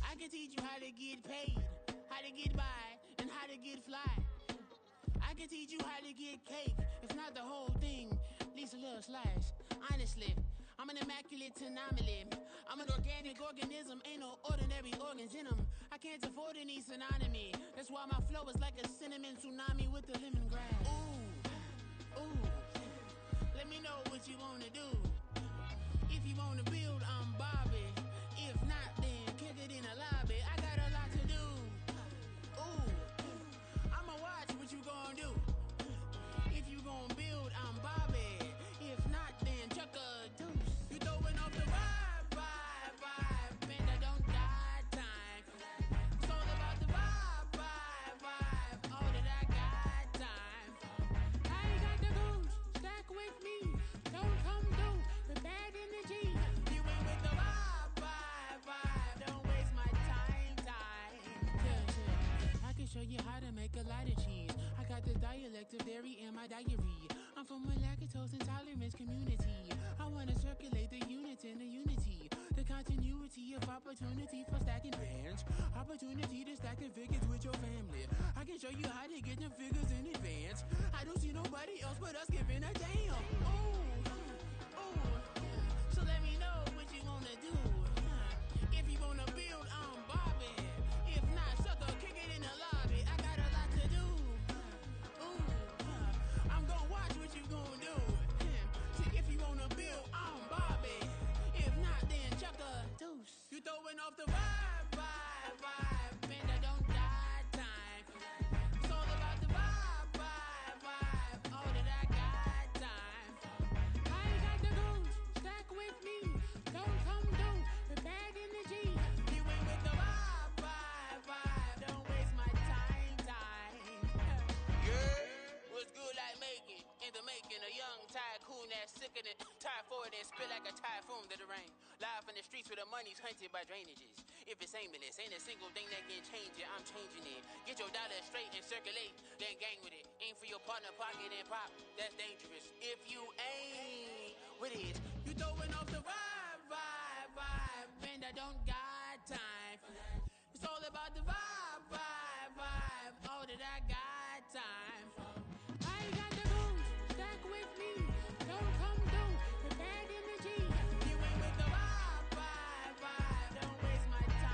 I can teach you how to get paid, how to get by, and how to get fly. I can teach you how to get cake, if not the whole thing, at least a little slice. Honestly, I'm an immaculate anomaly. I'm an organic organism, ain't no ordinary organs in them. I can't afford any synonymy. That's why my flow is like a cinnamon tsunami with the lemongrass. Ooh, ooh. Let me know what you wanna do. If you wanna build, I'm Bobby. If not, then kick it in the lobby. I got a lot to do. Ooh, I'ma watch what you gon' do. If you gon' build, I'm Bobby. If not, then chuck a deuce. You throwing off the vibe. Man, I don't die time. It's all about the vibe. All that I got time. I ain't got the goose. Stack with me. Don't come through the bad energy. You ain't with the vibe. Don't waste my time. Yeah. I can show you how to make a lot of cheese. I got the dialect of dairy in my diary. I'm from a lactose intolerance community. I wanna circulate the units in the unity. The continuity of opportunity for stacking bands. Opportunity to stack the figures with your family. I can show you how to get them figures in advance. I don't see nobody else but us giving a damn. Ooh. So let me know what you wanna do. If you wanna build, I'm Bobby. If not, sucker, kick it in the lobby. I got a lot to do. ride forward and spit like a typhoon to the rain. Live in the streets where the money's hunted by drainages. If it's aimless, ain't a single thing that can change it, I'm changing it. Get your dollar straight and circulate, then gang with it. Aim for your partner, pocket and pop, that's dangerous. If you ain't with it, you throwing off the vibe, and I don't got time for that. It's all about the vibe, all that I got time for. I got the goons, stack with me, don't come through with bad energy. You ain't with the vibe, don't waste my time.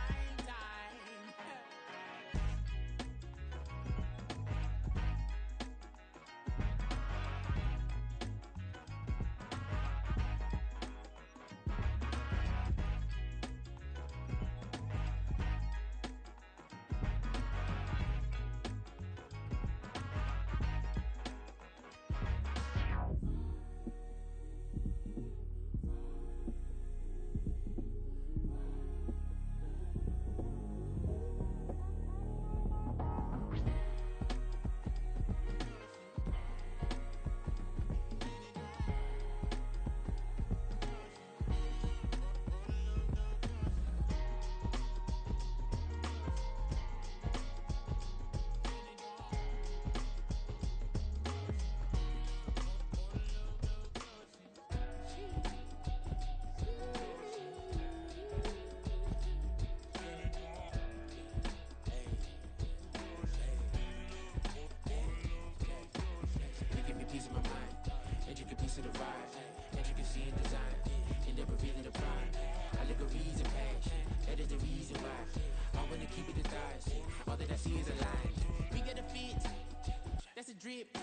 That's a drip.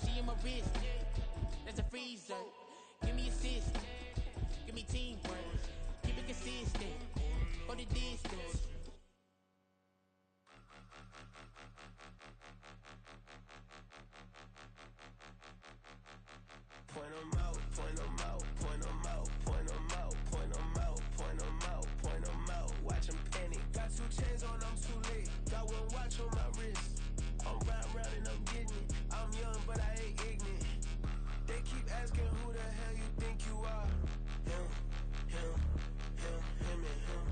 She in my wrist. That's a freezer. Give me assist. Give me teamwork. Keep it consistent. Go the distance. Point 'em out, point 'em out, point 'em out, point 'em out, point 'em out, point 'em out, point 'em out. Watch 'em panic. Got 2 chains on, I'm too late. Got 1 watch on my wrist. I'm round and I'm getting it. I'm young, but I ain't ignorant. They keep asking who the hell you think you are. Him, and him.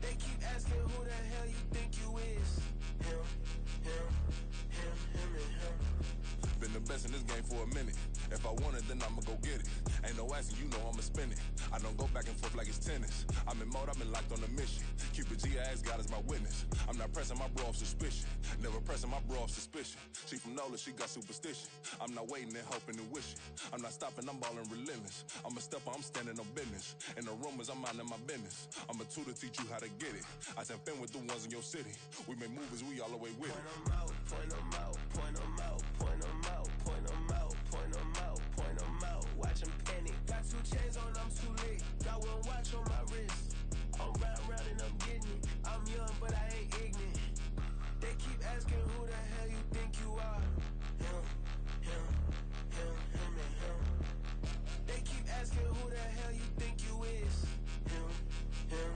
They keep asking who the hell you think you is. Him, and him. Been the best in this game for a minute. If I want it, then I'ma go get it. Ain't no asking, you know I'ma spin it. I don't go back and forth like it's tennis. I'm in mode, I've been locked on a mission. Cupid G, I ask God as my witness. I'm not pressing my bro off suspicion. Never pressing my bro off suspicion. She from Nola, she got superstition. I'm not waiting and hoping and wishing. I'm not stopping, I'm balling relentless. I'm a stepper, I'm standing on business. In the rumors, I'm minding my business. I'm a tutor, teach you how to get it. I said, been with the ones in your city. We make movies, we all the way with it. Point 'em out, point 'em out, point 'em out, point 'em out, point 'em out, point 'em out, point 'em out. Watch 'em panic. Got 2 chains on, I'm too late. Got 1 watch on my wrist. I'm round and I'm getting it. I'm young, but I ain't ignorant. They keep asking who the hell you think you are. Him, and him. They keep asking who the hell you think you is. Him, and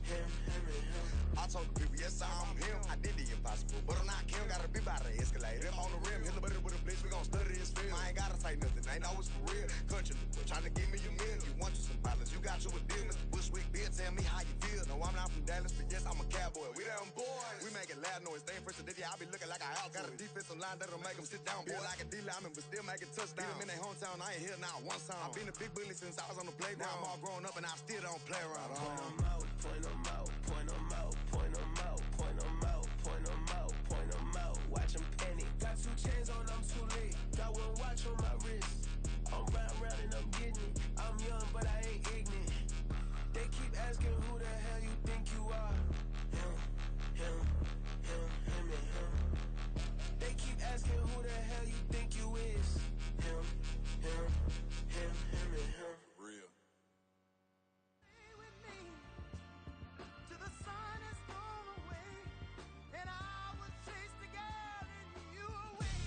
him. I told the people, yes, I'm him. I did the impossible, but I'm not Kim. Gotta be by the escalator. Him on the rim, hit the butter with a blitz. We gon' study his film. I ain't gotta say nothing, ain't always for real. Country boy, tryna give me a meal. You want you some violence, you got you a deal. Mr. Bushwick, Bill, tell me how you feel. No, I'm not from Dallas, but yes, I'm a cowboy. We them boys. We making loud noise. Staying first to I be looking like a out. Got a defensive line that'll make them sit down. Boy, like a D-lineman, but still making touchdowns. Beat them in their hometown, I ain't here now one time. I've been a big bully since I was on the playground. Now I'm all grown up and I still don't play around. Point 'em out, point 'em out, point 'em out, point 'em out, point 'em out, point 'em out, point 'em out. Watch 'em panic. Got 2 chains on, I'm too late. Got 1 watch on my wrist. I'm round and I'm getting it. I'm young, but I ain't ignorant. They keep asking who the hell you think you are. Him, and him. They keep asking who the hell you think you is. Him, and him. Real. Stay with me till the sun has gone away, and I will chase the girl in you away.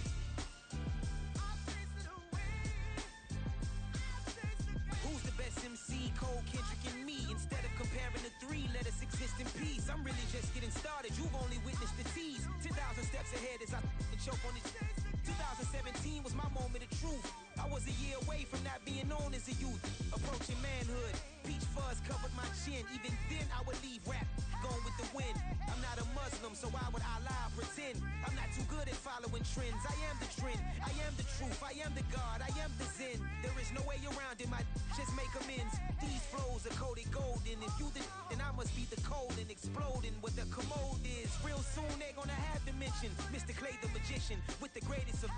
I'll chase it away. I'll chase the girl. Who's the best MC? Cole, Kendrick, and me. Instead of comparing the 3, let us exist in peace. I'm really just getting started. You've only witnessed the tease. 10,000 steps ahead as I choke on this. 2017 was my moment of truth. I was a year away from not being known as a youth. Approaching manhood, peach fuzz covered my chin. Even then I would leave rap going with the wind. I'm not a Muslim, so why would I lie or pretend? I'm not too good at following trends. I am the trend, I am the truth, I am the God, I am the Zen. There is no way around it, my just make amends. These flows are coated golden. If you then I must be the cold and exploding what the commode is. Real soon they're gonna have to mention Mr. Clay the magician with the greatest of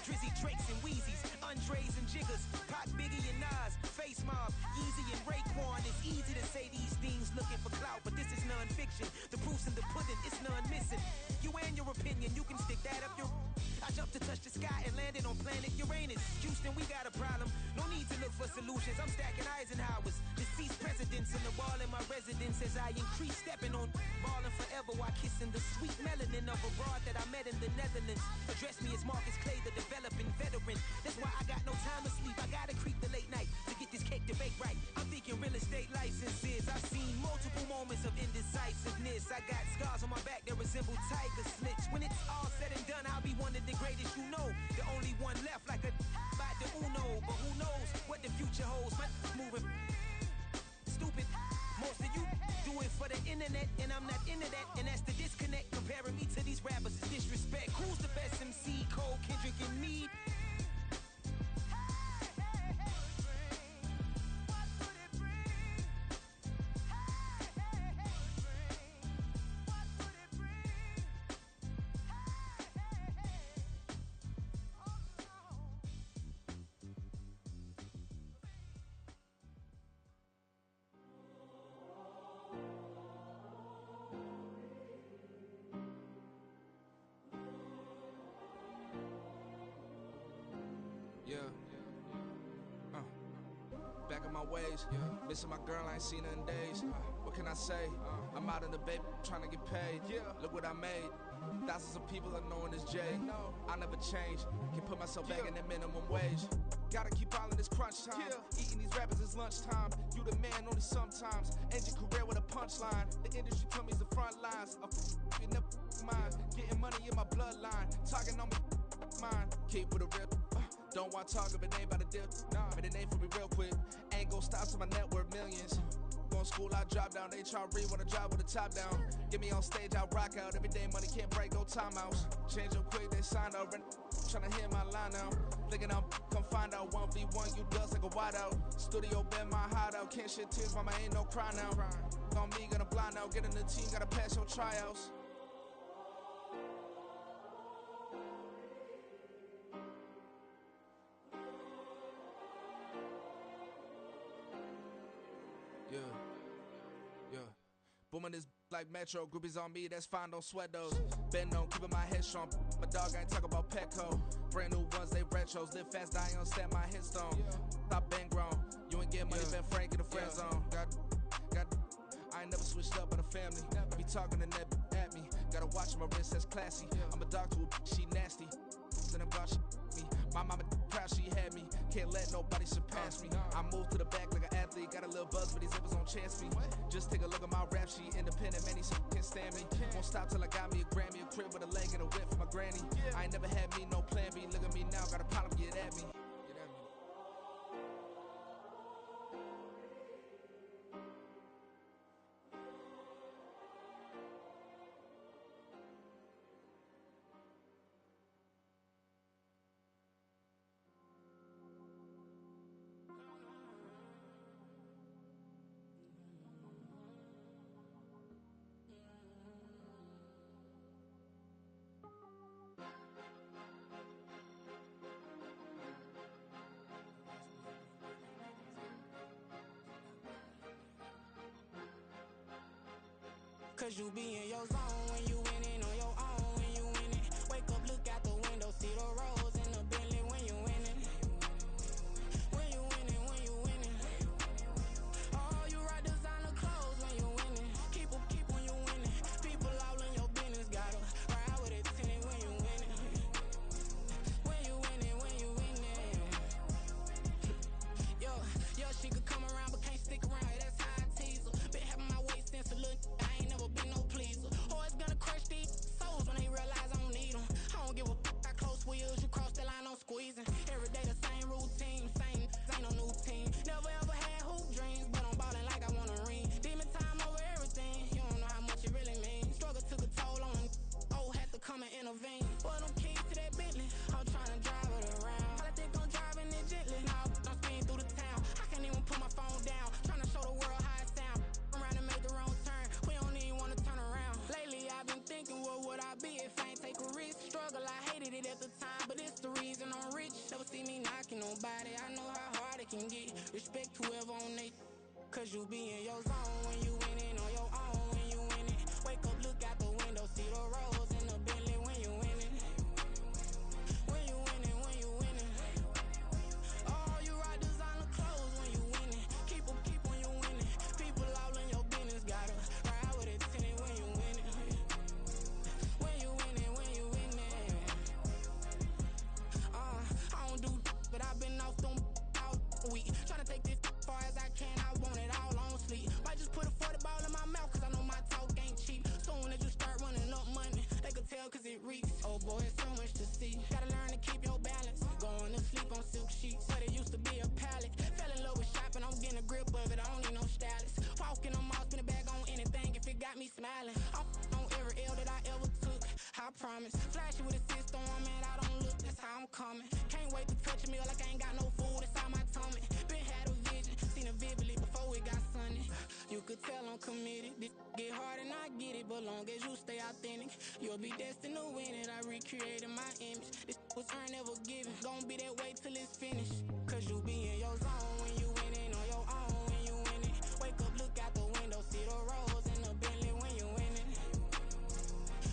Drizzy, Drakes, and Wheezies, Andres and Jiggers, Pac, Biggie, and Nas, Face Mob, Yeezy, and Raekwon. It's easy to say these things looking for clout, but this is non-fiction. The proof's in the pudding, it's none missing. You and your opinion, you can stick that up your... I jumped to touch the sky and landed on planet Uranus. Houston, we got a problem. No need to look for solutions. I'm stacking Eisenhowers. Deceased presidents in the wall in my residence as I increase stepping on ballin' forever while kissing the sweet melanin of a broad that I met in the Netherlands. Address me as Marcus Clay, the developing veteran. That's why I got no time to sleep. I gotta creep the late night to get this cake to bake right. I'm thinking real estate licenses. I've seen multiple moments of indecisiveness. I got scars on my back that resemble tiger slits. When it's all said and done, I'll be one of the greatest you know. The only one left like a by the Uno. But who knows what the future holds. My moving stupid. Most of you do it for the internet, and I'm not into that. And that's the disconnect. Comparing me to these rappers is disrespect. Who's the best MC? Cole, Kendrick, and me? Back in my ways, missing my girl, I ain't seen her in days. What can I say? I'm out in the baby trying to get paid. Look what I made. Thousands of people are knowing this Jay. I never change. Can put myself back in the minimum wage. Gotta keep all in this crunch time. Eating these rappers is lunchtime. You the man only sometimes. End your career with a punchline. The industry told me it's the front lines. You never mind. Getting money in my bloodline. Talking on me mine. Keep with a real. Don't want to talk if it ain't about a deal. But it ain't for me real quick. Ain't gon' stop till my net worth millions. Going school, I drop down. HRE wanna drive with the top down. Get me on stage, I rock out. Every day money can't break, no timeouts. Change up quick, they sign up. Tryna hear my line now. Thinking I'm come find out 1v1, you dust like a wideout. Studio been my hideout. Can't shed tears, mama ain't no cry now. On me, gonna blind out. Get in the team, gotta pass your tryouts. Yeah. Booming this like Metro. Groupies on me, that's fine, don't sweat those. Been on, keeping my head strong. My dog ain't talk about Petco. Brand new ones, they retros. Live fast, die on stand my headstone. Stop been grown. You ain't get money, been frank in the friend zone. I ain't never switched up on the family. Be talking to net at me. Gotta watch my wrist, that's classy. I'm a dog to a she nasty. Then I'm glad she me. My mama proud she had me. Can't let nobody surpass me. I moved to the back like an athlete. Got a little buzz, but these zippers don't chance me. Just take a look at my rap sheet. Independent, man, these can't stand me. Won't stop till I got me a Grammy, a crib with a leg and a whip for my granny. I ain't never had me no plan B. Look at me now, got a problem, get at me. Cause you be in your zone when you winning on your own when you winning. Wake up, look out the window, see the rose in the Bentley when you winning. When you winning, when you winning. Oh, you right designer clothes when you winning. Keep when you winning. People all in your business, gotta ride with it tinted when you winning. When you winning, when you winning. Yo, she could come around but can't stick around. That's how I tease her. Been having my waist since a little. I ain't never been no pleaser. Always gonna crush these. Cause you be in your zone when you winning on your own when you winning. Wake up, look out the window, see the rose in the Bentley when you winning. When you winning, when you winning. Oh, you rock designer clothes when you winning. Keep when you winning. People all in your business, gotta ride with it tinted when you winning. When you winning, when you winning. I don't do but I've been off them all week. Tryna take this far as I can, I want it all on sleep. Might just put a 40 ball in my mouth, cause I know my talk ain't cheap. Soon as you start running up money, they could tell cause it reeks. Oh boy, it's so much to see. Gotta learn to keep your balance. Going to sleep on silk sheets, but it used to be a pallet. Fell in love with shopping, I'm getting a grip of it, I don't need no stylist. Walking on mall, spin a bag on anything if it got me smiling. I'm on every L that I ever took, I promise. Flashy with a system, man, I don't look, that's how I'm coming. Can't wait to touch a meal like I ain't got no food inside my tummy. Been had a vision, seen it vividly before it got sunny. You could tell I'm committed. This get hard and I get it, but long as you stay authentic, you'll be destined to win it. I recreated my image. This was earned, never given. Gonna be that way till it's finished. Cause you be in your zone when you winning on your own when you winning. Wake up, look out the window, see the rose in the Bentley when you winning.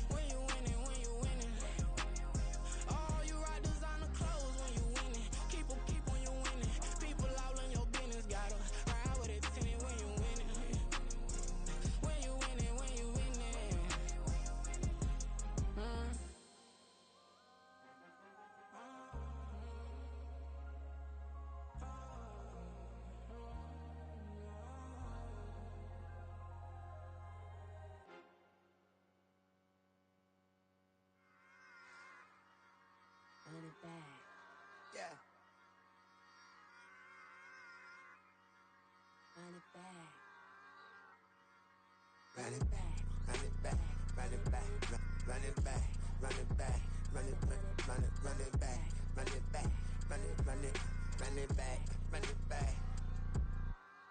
When you winning, when you winning. Oh, you rock designer clothes when you winning. Keep when you winning. People all in your business, gotta ride with it tinted when you winning. When you winning, when you winning. Run it back. Yeah. Run it back. Run it back, run it back, run it back, run it back, run it back, run it back, run it back, run it back, run it back, run it back,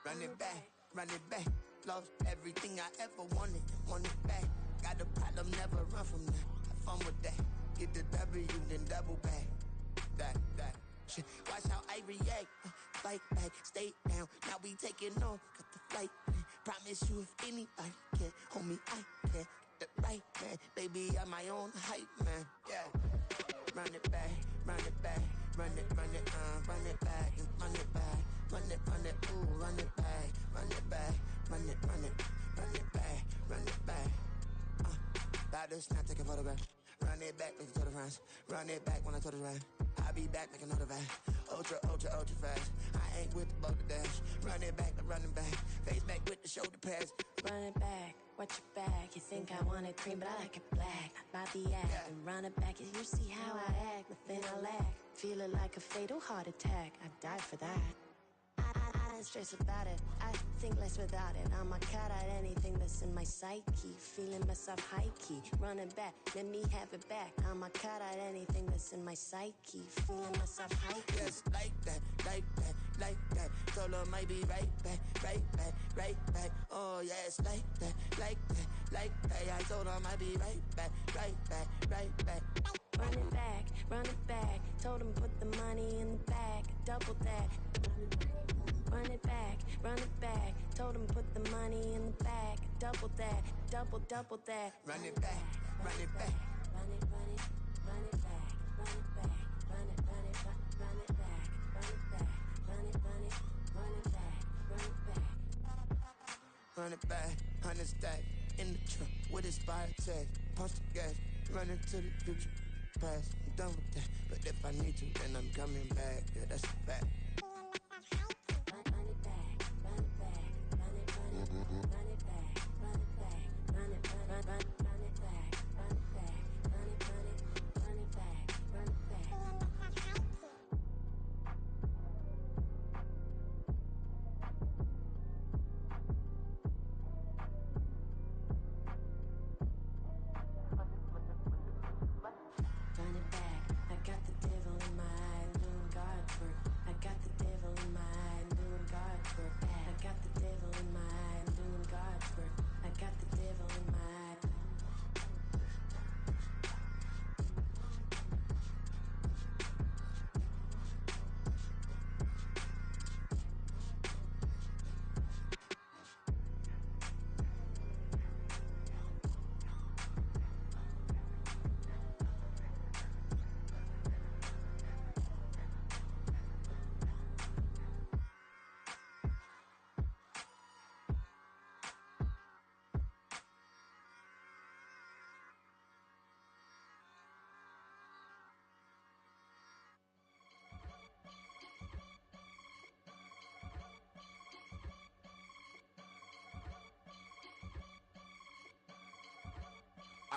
run it back, run it back. Lost everything I ever wanted, want it back. Got a problem, never run from that. Have fun with that. Get the W, then double back. That. Shit, watch how I react. Fight back, stay down. Now we taking off, got the flight. Promise you if anybody can, homie, I can. Get the right man, baby, I'm my own hype man. Yeah. Run it back, run it back, run it back, run it back, run it back, ooh, run it back, run it back, run it back, run it back. About to snap, take a photograph. Run it back, make it to the France. Run it back when I told it right. I'll be back, make another van. Ultra fast. I ain't with the boat to dash. Run it back, I'm running back. Face back with the shoulder pads. Run it back, watch your back. You think I want it cream, but I like it black. Not by the act. And run it back, you see how I act. Nothing I lack. Feel it like a fatal heart attack. I'd die for that. I don't stress about it. I think less without it. I'm a cut at anything that's in my psyche. Feeling myself high key. Running back, let me have it back. I'm a cut at anything that's in my psyche. Feeling myself high key. Yes, like that. Told her might be right back. Oh, yes, like that. I told her might be right back. Run it back. Told him put the money in the bag. Double that. Run it back. Told him put the money in the bag. Double that. Double that. Run it back. Run it back. Run it back. Run it back. Run it back. Run it back. Run it back. Run it back. Run it back, 100 stack in the truck with expired tag. Punch the gas, run into the future. Past, I'm done with that. But if I need to, then I'm coming back. Yeah, that's a fact. Run it back. Run it back. Run it back. Run it back. Run it back. Run it back. Run it back. Run it back. Run it back. I got the devil in my eye, doing God's work. I got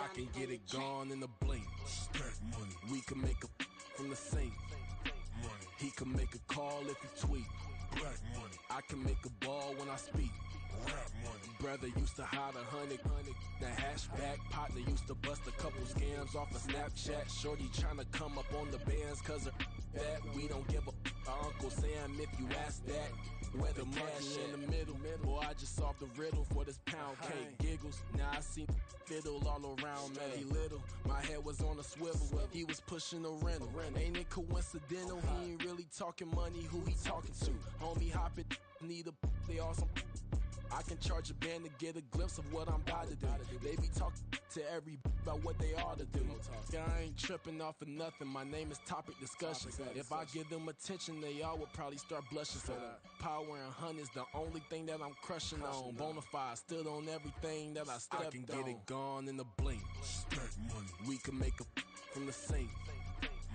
I can get it gone in a blink. Stack money. We can make a from the sink. Money. He can make a call if he tweet. Black money. I can make a ball when I speak. Rap money. Brother used to hide 100. The hashback partner used to bust a couple scams off of Snapchat. Shorty tryna come up on the bands cause of that. We don't give a Uncle Sam if you ask that. Where the money in the middle. Boy, I just solved the riddle for this pound cake. Giggles, now I see fiddle all around me. He little, my head was on a swivel. He was pushing a rental. Ain't it coincidental? He ain't really talking money, who he talking to? Homie hoppin', need a they awesome. I can charge a band to get a glimpse of what I'm about to do. They be talking to every about what they ought to do. I ain't tripping off of nothing. My name is Topic Discussion. If I give them attention, they all would probably start blushing. So power and hunt is the only thing that I'm crushing on. Bonafide, stood on everything that I stepped on. I can get it gone in a blink. Stack money. We can make a from the sink.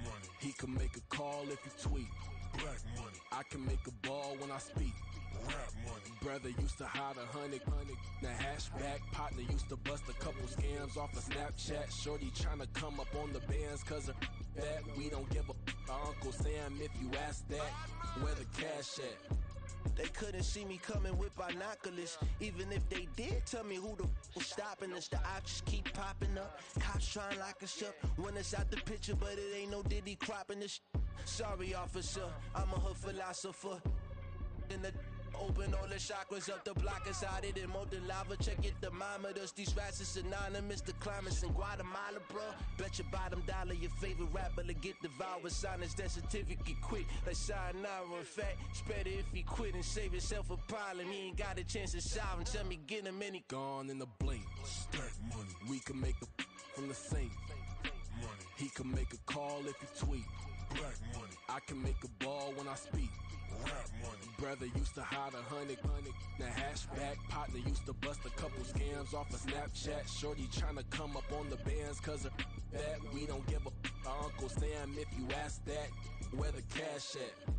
Money. He can make a call if he tweet. Black money. I can make a ball when I speak. Rap money. Brother used to hide 100. The hashback partner used to bust a couple scams off of Snapchat. Shorty tryna come up on the bands cause of that. We don't give a Uncle Sam if you ask that. Where the cash at? They couldn't see me coming with binoculars. Even if they did, tell me who the was stopping us. The options keep popping up. Cops trying to lock us up. When it's out the picture, but it ain't no Diddy cropping this. Sorry, officer, I'm a hood philosopher. In the open all the chakras up the block inside it and molten lava. Check it thermometers. These rats is synonymous to climates in Guatemala, bro. Bet your bottom dollar your favorite rapper to get devoured. Sign his death certificate quick. Like sayonara. In fact, it's better if he quit and save himself a problem. He ain't got a chance to solve him. Tell me get him any gone in a blink. Stack money. We can make a from the sink. Money. He can make a call if he tweet. Black money. I can make a ball when I speak. Rap money. Brother used to hide 100. The hashback partner used to bust a couple scams off of Snapchat. Shorty tryna come up on the bands cause of that. We don't give a Uncle Sam if you ask that. Where the cash at?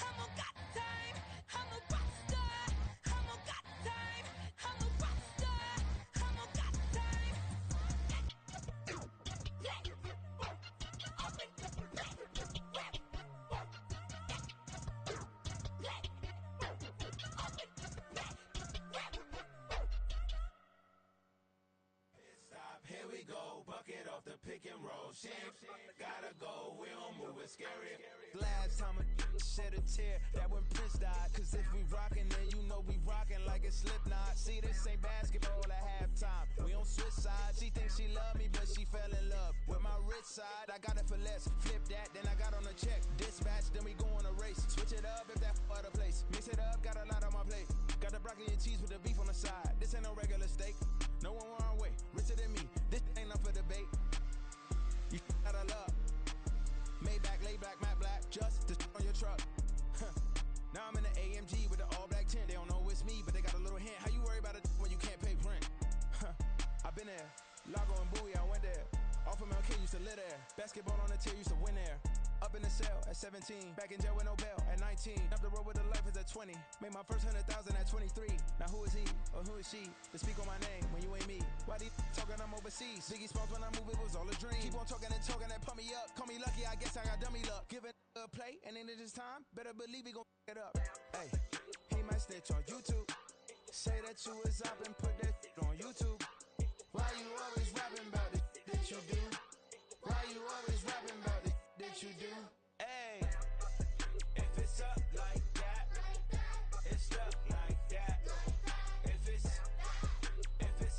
I'm a Gotta go, we don't move it scary. Last time a shed a tear, that when Prince died. Cause if we rockin', then you know we rockin' like a Slipknot. See, this ain't basketball at halftime. We don't switch sides. She thinks she love me, but she fell in love with my rich side. I got it for less. Flip that, then I got on a check. Dispatch, then we go on a race. Switch it up if that other place. Mix it up, got a lot on my plate. Got the broccoli and cheese with the beef on the side. This ain't no regular steak. No one wrong way. Richer than me. This ain't up for debate. You out of luck. Maybach, lay back, matte black, just to on your truck. Now I'm in the AMG with the all black tint. They don't know it's me, but they got a little hint. How you worry about it when you can't pay rent? I've been there. Lago and Bowie, I went there. Off of MLK, used to live there. Basketball on the tier, used to win there. Up in the cell at 17. Back in jail with no bail at 19. Up the road with the life is at 20. Made my first 100,000 at 23. Now who is he or who is she to speak on my name when you ain't me? Why these talking I'm overseas? Biggie Smalls when I move, it was all a dream. Keep on talking and pump me up. Call me lucky, I guess I got dummy luck. Give it a play and then it is time. Better believe he gon' it up. Hey, he might snitch on YouTube. Say that you was up and put that on YouTube. Why you always rapping about the that you do? Why you always rapping about the that you do? Hey, if it's up like that, it's stuck like that. If it's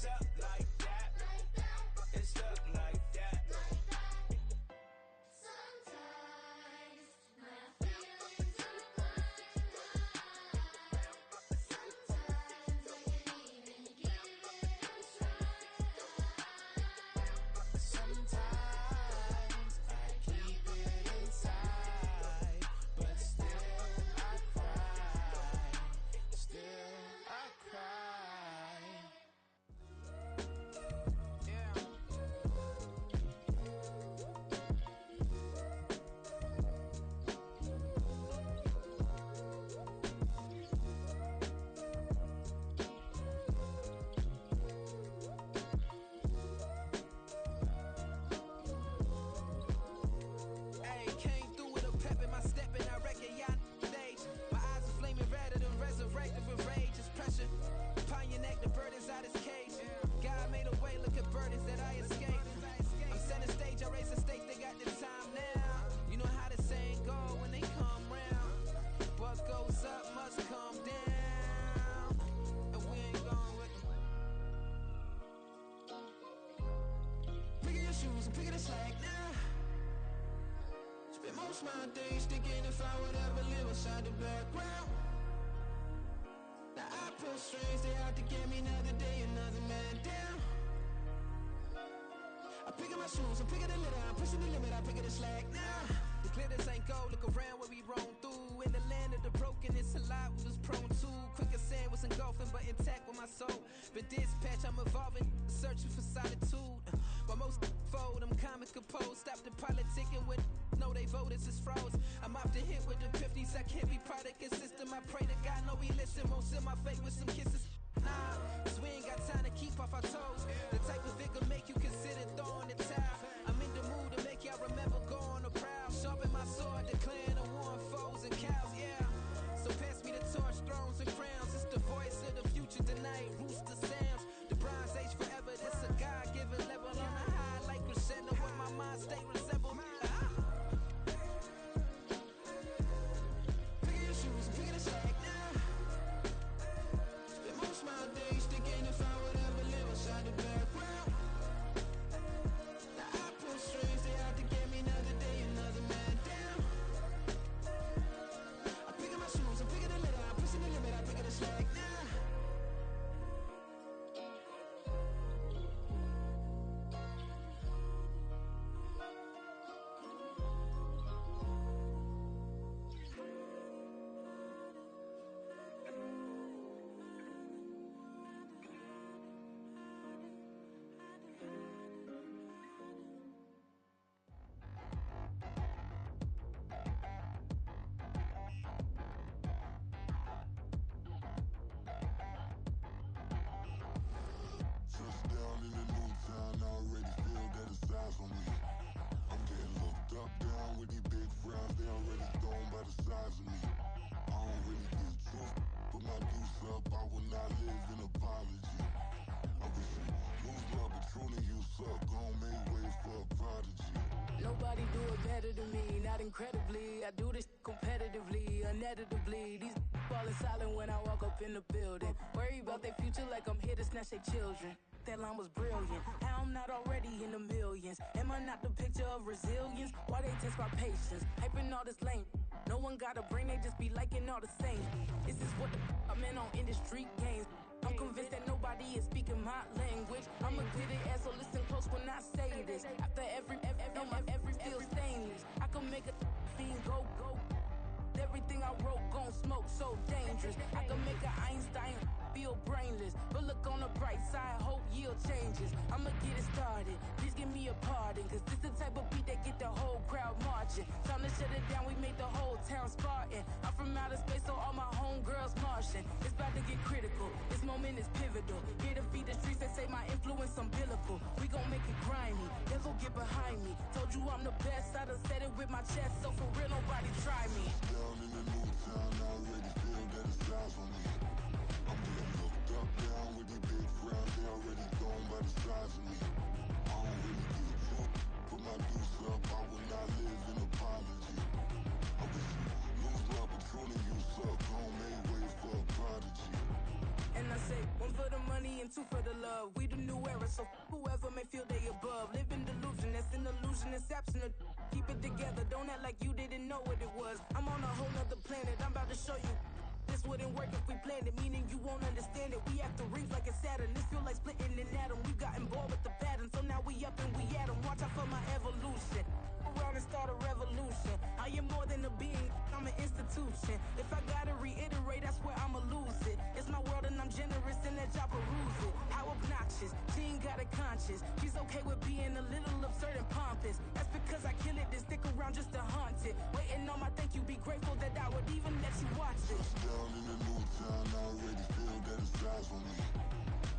up like that, it's stuck like that. Sometimes my feelings are blind. Sometimes I can't even give it a try. Sometimes I keep it inside, but still I cry. Still I cry. Yeah. Hey, came through with a pep in my step and I reckon y'all stage. My eyes are flaming redder than resurrected with rage. It's pressure upon your neck, the burden's out his cage. God made a way, look at burdens that I escaped. I'm setting stage, I raise the stakes, they got the time now. You know how the saying go when they come round. What goes up must come down. And we ain't going with them. Picking your shoes and picking the slack now. Spend most of my days thinking if I would ever live inside the background. Now I pull strings, they out to get me another day, another man down. I'm picking my shoes, I'm picking the litter, I'm pushing the limit, I'm picking the slack now. The glitters ain't gold, look around where we roam through. In the land of the broken, it's a lot we was prone to. Quicker sand was engulfing, but intact with my soul. Been dispatched, I'm evolving, searching for solitude. While most fold, I'm comic composed. Stop the politicking with no, they voters is froze. I'm off the hit with the 50s, I can't be product and system. I pray to God, no, we listen. Won't send my fate with some kisses. Nah, cause we ain't got time to keep off our toes. The type of vigor make you consider throwing the towel. I'm in the mood to make y'all remember going to proud. Sharpen my sword, declaring the war on foes and cows, yeah. So pass me the torch, thrones and crowns. It's the voice of the future tonight, rooster sounds. The Bronze Age forever, this a God-given level on a high like crescendo. Where my mind state resemble. Picking your shoes and picking the slack now. Spend most of my days thinking if I would ever live inside the background. Now I pull strings, they out to get me another day, another man down. I'm picking my shoes, I'm picking the litter, I'm pushing the limit, I'm picking the slack now. Touchdown in the new town, I already feel that it's eyes on me. I'm getting looked up, down with these big frowns, they already thrown by the size of me. I don't really give two, put my deuce up, I will not live in apology. I wish you lose love, but truly you suck, gon' make way for a prodigy. better than me, not incredibly. I do this competitively, uneditably. These falling silent when I walk up in the building. Worry about their future like I'm here to snatch their children. That line was brilliant. How I'm not already in the millions? Am I not the picture of resilience? Why they test my patience? Hyping all this lame. No one got a brain, they just be liking all the same. This is what the I'm in on industry games. I'm convinced that nobody is speaking my language. I'm a good ass, so listen close when I say this. After every feel stainless. I can make a fiend go. Everything I wrote gon' smoke, so dangerous. I can make an Einstein feel brainless. But look on the bright side, hope yield changes. I'ma get it started, please give me a pardon. Cause this the type of beat that get the whole crowd marching. Time to shut it down, we made the whole town Spartan. I'm from outer space, so all my homegirls Martian. It's about to get critical, this moment is pivotal. Here to feed the streets, they say my influence umbilical. We gon' make it grimy, devil get behind me. Told you I'm the best, I done said it with my chest. So for real, nobody try me. Down in the new town, I already feel that it's time for me. I'm getting looked up, down with the big crowd. They already gone by the size of me. I don't really give a fuck. Put my deuce up, I will not live in apology. I wish you lose the opportunity, you suck. Home made way for a prodigy. And I say, one for the money and two for the love. We the new era, so whoever may feel they above. Live in delusion, that's an illusion, it's absent. Keep it together, don't act like you didn't know what it was. I'm on a whole nother planet, I'm about to show you. This wouldn't work if we planned it, meaning you won't understand it. We have to rings like a Saturn, this feel like splitting an atom. We got involved with the pattern, so now we up and we at 'em. Watch out for my evolution. Around and start a revolution. I am more than a being, I'm an institution. If I gotta reiterate, that's where I'ma lose it. It's my world and I'm generous and that y'all peruse it. How obnoxious, she ain't got a conscience. She's okay with being a little absurd and pompous. That's because I kill it, then stick around just to haunt it. Waiting on my thank you, be grateful that I would even let you watch it. Down in the new town, I already feel that it's time for me.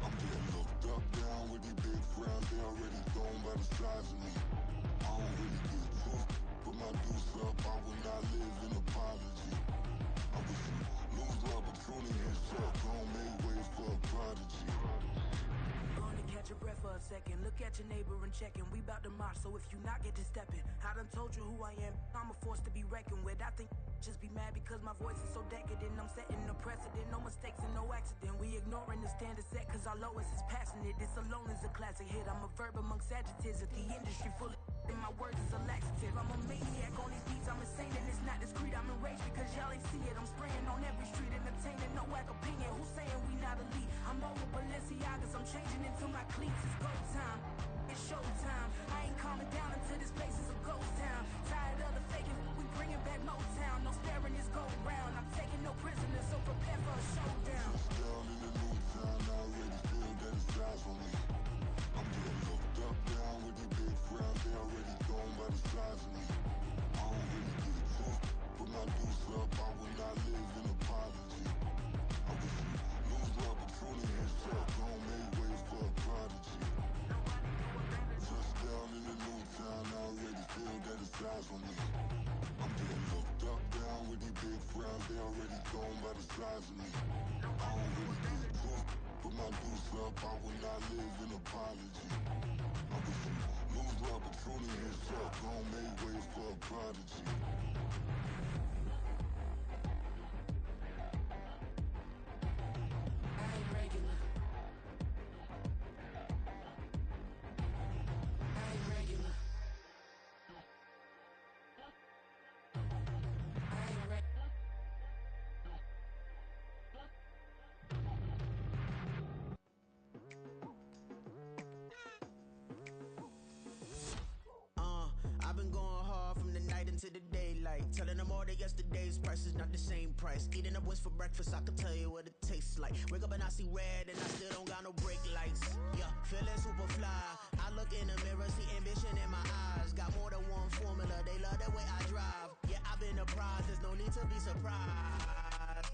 I'm getting looked up, down with the big crowd. They already gone by the size of me. I don't really give a fuck. Put my deuce up, I will not live in apology. I wish you lose the opportunity, you suck. Home made way for a prodigy. Gonna catch your breath for a second. Look at your neighbor and checking. We bout to march, so if you not get to stepping. I done told you who I am. I'm a force to be reckoned with. I think just be mad because my voice is so decadent. I'm setting a precedent. No mistakes and no accident. We ignoring the standard set cause our lowest is passionate. This alone is a classic hit. I'm a verb amongst adjectives. If the industry full of and my words is a laxative. I'm a maniac on these beats. I'm insane and it's not discreet. I'm enraged because y'all ain't see it. I'm spraying on every street, entertaining, no whack opinion. Who's saying we not elite? I'm over Balenciagas. I'm changing into my cleats. It's go time. It's showtime. I ain't calming down until this place is a ghost town. Tired of the faking, we bringing back Motown. No sparing this go round. I'm taking no prisoners, so prepare for a showdown. Down in the new town, I already feel that it's time for me. I'm getting looked up, down with the big crowd. They already gone by the size of me. I don't really give a fuck. Put my deuce up, I will not live in apology. I wish you lose the opportunity, you suck. Home made way for a prodigy. Just down in the new town, I already feel that it's time for me. I'm getting looked up, down with the big crowd. They already gone by the size of me. I don't really give a fuck. Put my deuce up, I will not live in apology. I wish you lose the opportunity, you suck. Home made way for a prodigy. I ain't regular. I ain't regular. I ain't regular. I've been going hard from the night into the daylight. Telling them all that yesterday's price is not the same price. Eating up wings for breakfast, I can tell you what it tastes like. Wake up and I see red and I still don't got no brake lights. Yeah, feeling super fly. I look in the mirror, see ambition in my eyes. Got more than one formula, they love the way I drive. Yeah, I've been a prize, there's no need to be surprised.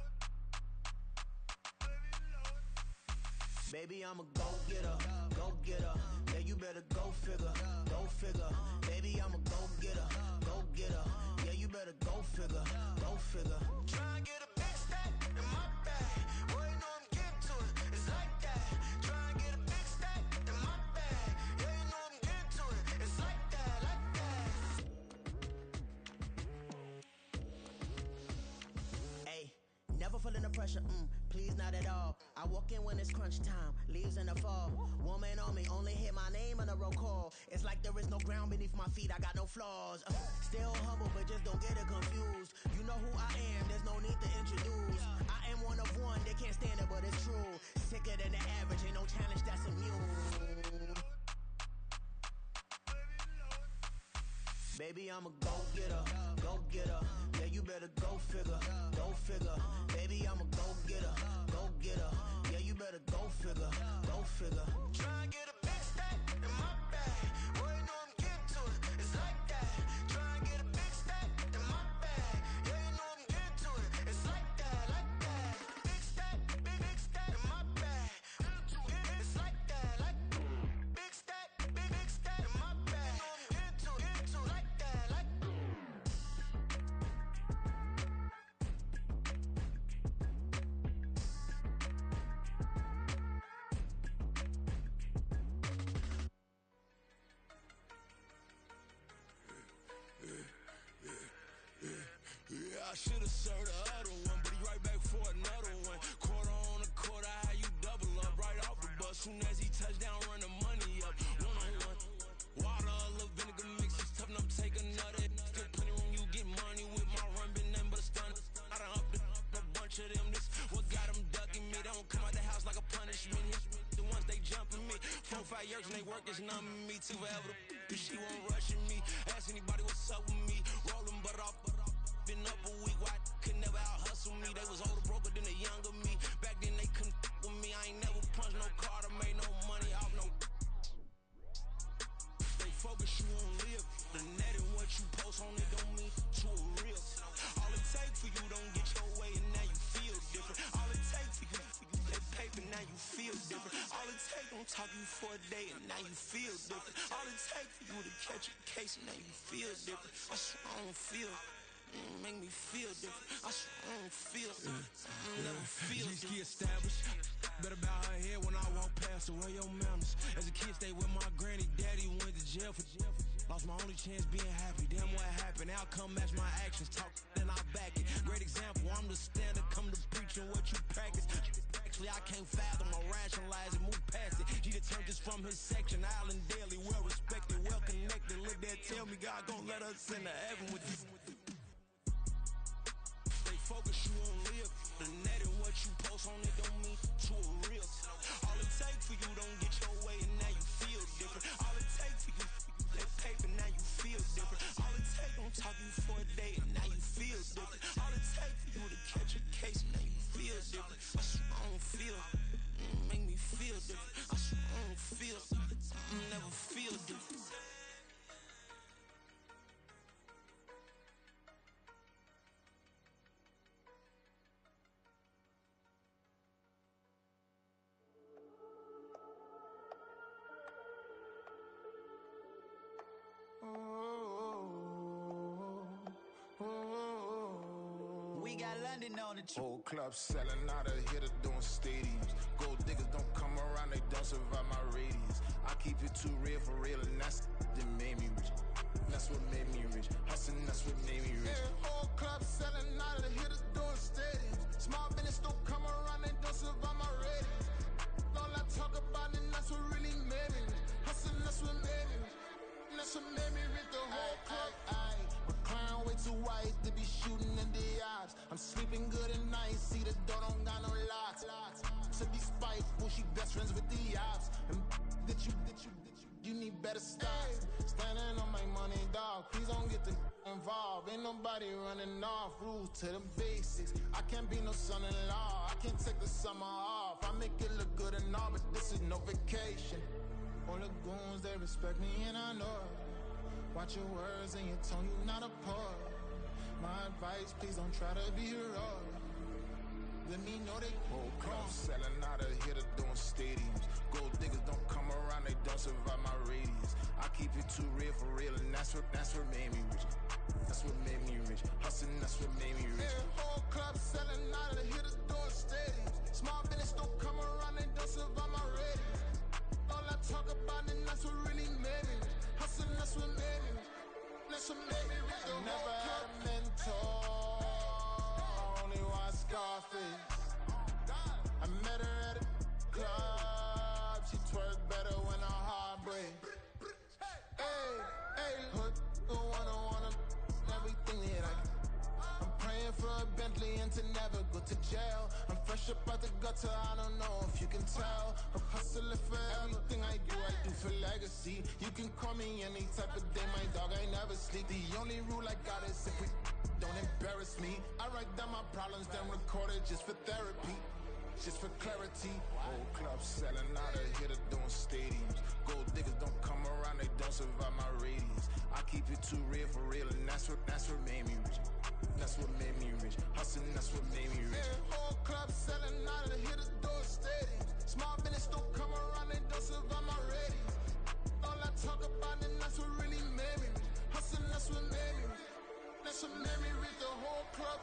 Baby, I'm a go-getter, go-getter. Yeah, you better go figure, go figure. Baby, I'm a go-getter, go-getter. Yeah, you better go figure, go figure. Try and get a big stack in my bag. Boy, you know I'm getting to it, it's like that. Try and get a big stack in my bag. Yeah, you know I'm getting to it, it's like that, like that. feeling the pressure, please not at all. I walk in when it's crunch time, leaves in the fall. Woman on me, only hit my name on a roll call. It's like there is no ground beneath my feet, I got no flaws. Still humble, but just don't get it confused. You know who I am, there's no need to introduce. I am one of one, they can't stand it, but it's true. Sicker than the average, ain't no challenge that's immune. Baby, I'm a go-getter, go-getter. Yeah, you better go figure, go figure. Baby, I'm a go-getter, go-getter. Yeah, you better go figure, go figure. Try and get a big stack in my bag. Boy, you know I'm getting to it, it's like that. Try and get a big stack in my bag. Yeah, you know I'm getting to it, it's like that, like that. Big stack, big stack in my bag. It's like that, like big stack in my bag. Into it, like that, like. Yeah, I should've served the other one, but he right back for another one. Quarter on a quarter, how you double up right off the bus. Soon as he touch down, run the money up. One-on-one. Water, a little vinegar mix, it's tough enough to take another. Still plenty room, you get money with my run, been nothing but a stun. I done up a bunch of them, this what got them ducking me. They don't come out the house like a punishment. The ones they jumping me. 4 or 5 years and they work is numbing me. Too forever, she won't rushing me. Ask anybody what's up with me. Rollin' butt off. Been up a week, why could never out hustle me? They was older, broker than the younger me. Back then they couldn't with me. I ain't never punched no card or made no money off no. They focus, you on live. The net and what you post on it don't mean to a real. All it take for you don't get your way and now you feel different. All it take for you that paper, now you feel different. All it take don't talk you for a day and now you feel different. All it take for you to catch a case and now you feel different. I swear I don't feel. Make me feel different. I swear I don't feel. Never feel different. Established. Better bow her head when I walk past her. Where your manners? As a kid, stayed with my granny. Daddy went to jail for. Lost my only chance being happy. Damn, what happened? Outcome match my actions. Talk, then I back it. Great example. I'm the standard. Come to preaching what you practice. Actually, I can't fathom or rationalize and move past it. He turned this from his section. Island daily, well respected, well connected. Look there, tell me God gon' let us into heaven with this. Focus, you on live. The net and what you post on it don't mean to a real. All it take for you don't get your way and now you feel different. All it take for you that paper, now you feel different. All it take don't talk you for a day and now you feel different. All it take for you to catch a case and now you feel different. I swear I don't feel. Make me feel different. I swear I don't feel. Never feel different. We got London on the Whole club selling out of here to doing stadiums. Gold diggers don't come around, they don't survive my radius. I keep it too real for real, and that's that made me rich. That's what made me rich. Hustling, that's what made me rich. Yeah, whole club selling out of here to doing stadiums. Small business don't come around, they don't survive my radius. All I talk about it, that's what really made me rich. Hustling, that's what made me rich. That's what made me rich. The whole club. Clown way too white to be shooting in the eyes. I'm sleeping good at night, see the door don't got no locks. To be spiteful, she best friends with the ops. And that you need better stocks. Standing on my money, dog. Please don't get the involved. Ain't nobody running off. Rules to the basics. I can't be no son-in-law. I can't take the summer off. I make it look good and all, but this is no vacation. All the goons, they respect me and I know it. Watch your words and your tone, you not a part. My advice, please don't try to be heroic. Let me know they whole club selling out of here to doing stadiums. Gold diggers don't come around, they don't survive my radius. I keep it too real for real, and that's what made me rich. That's what made me rich. Hustling, that's what made me rich. Yeah, whole club selling out of here to doing stadiums. Small business don't come around, they don't survive my radius. All I talk about it, that's what really made me rich. Hustling, that's what made me rich. That's what made me rich. Never had a mentor, only watch Scarface. met her at a club. She twerk better when her heart break. Hey, hood, wanna everything that I can. I'm praying for a Bentley and to never go to jail. I'm fresh up out the gutter, I don't know if you can tell. I'm hustling for everything I do for legacy. You can call me any type of day, my dog, I never sleep. The only rule I got is if we don't embarrass me. I write down my problems, then record it just for therapy. Just for clarity. Whole club selling out of here to doing stadiums. Gold diggers don't come around, they don't survive my radius. I keep it too real for real, and that's what made me rich. That's what made me rich. Hustling, that's what made me rich. Whole club selling out of here to doing stadiums. Small business don't come around, they don't survive my radius. All I talk about, and that's what really made me rich. Hustling, that's what made me rich. That's what made me rich, the whole club.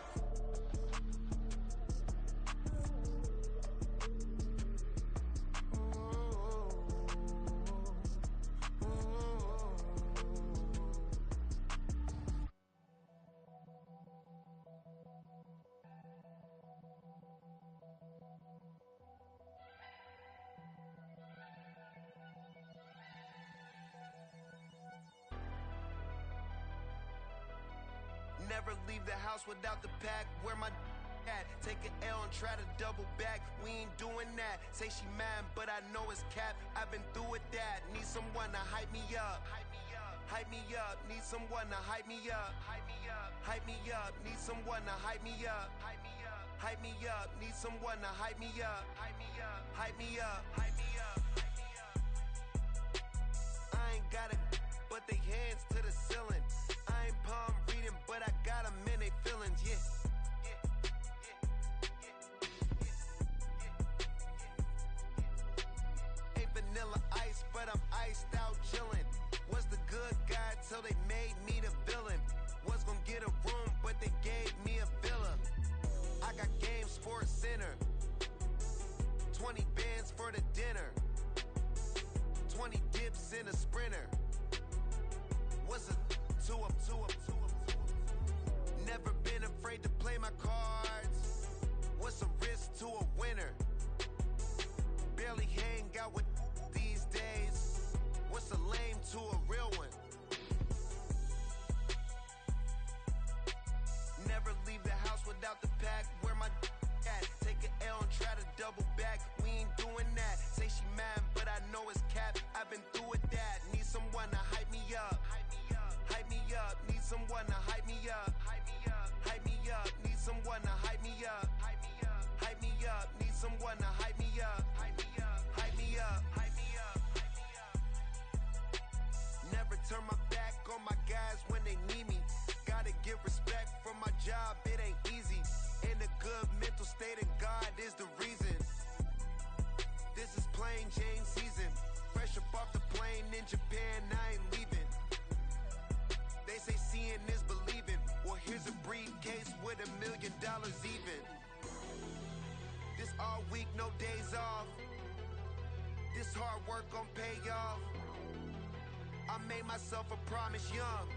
Never leave the house without the pack. Where my at? Take an L and try to double back. We ain't doing that. Say she mad, but I know it's cap. I've been through with that. Need someone to hype me up. Hype me up. Need someone to hype me up. Hype me up. Need someone to hype me up. Hype me up. Need someone to hype me up. Hype me up. Hype me up. Hype me up. I ain't got it, but they hands to the ceiling. I ain't palm reading, but I got them in they feelings, yeah. Ain't vanilla ice, but I'm iced out chillin'. Was the good guy till they made me the villain. Was gonna get a room, but they gave me a villa. I got game, Sports Center. 20 bands for the dinner. 20 dips in a sprinter. What's a two up? Never been afraid to play my cards. What's a risk to a winner? Barely hang out with these days. What's a lame to a real one? Never leave the house without the pack. Where my at? Take an L and try to double back. We ain't doing that. Say she mad, but I know it's cap. I've been through with that. Need someone to hype me up. Hype me up. Need someone to hype me up. Hype me up. Need someone to hype me up. Hype me up. Need someone to hype me up. Hype me up. Hype me up. Hype me up. Never turn my back on my guys when they need me. Gotta give respect for my job, it ain't easy. In a good mental state, and God is the reason. This is plain Jane season. Fresh up off the plane in Japan, I ain't leaving. They say seeing is believing. Well, here's a briefcase with $1 million even. This all week, no days off. This hard work gon' pay off. I made myself a promise young.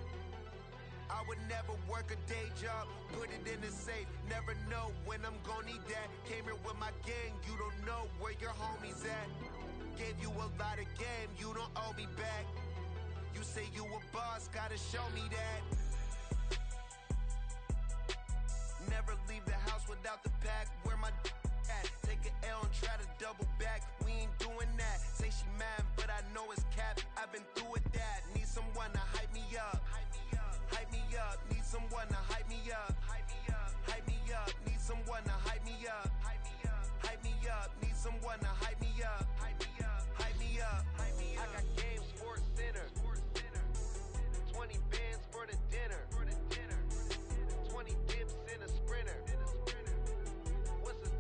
I would never work a day job, put it in the safe. Never know when I'm gon' need that. Came here with my gang, you don't know where your homies at. Gave you a lot of game, you don't owe me back. You say you a boss, gotta show me that. Never leave the house without the pack. Where my at? Take an L and try to double back. We ain't doing that. Say she mad, but I know it's cap. I've been through with that. Need someone to hype me up. Hype me up. Need someone to hype me up. Hype me up. Need someone to hype me up. Hype me up. Need someone to hype me up. Hype me up. Hype me up. I got game, Sports Center. 20 bands for the dinner. 20 dips in a sprinter. What's a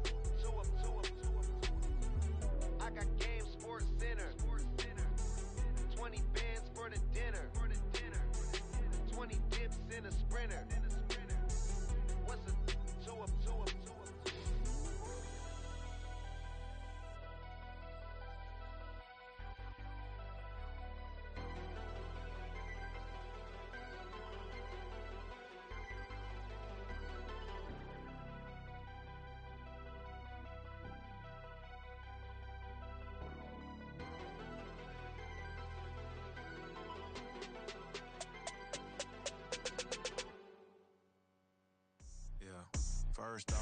first off.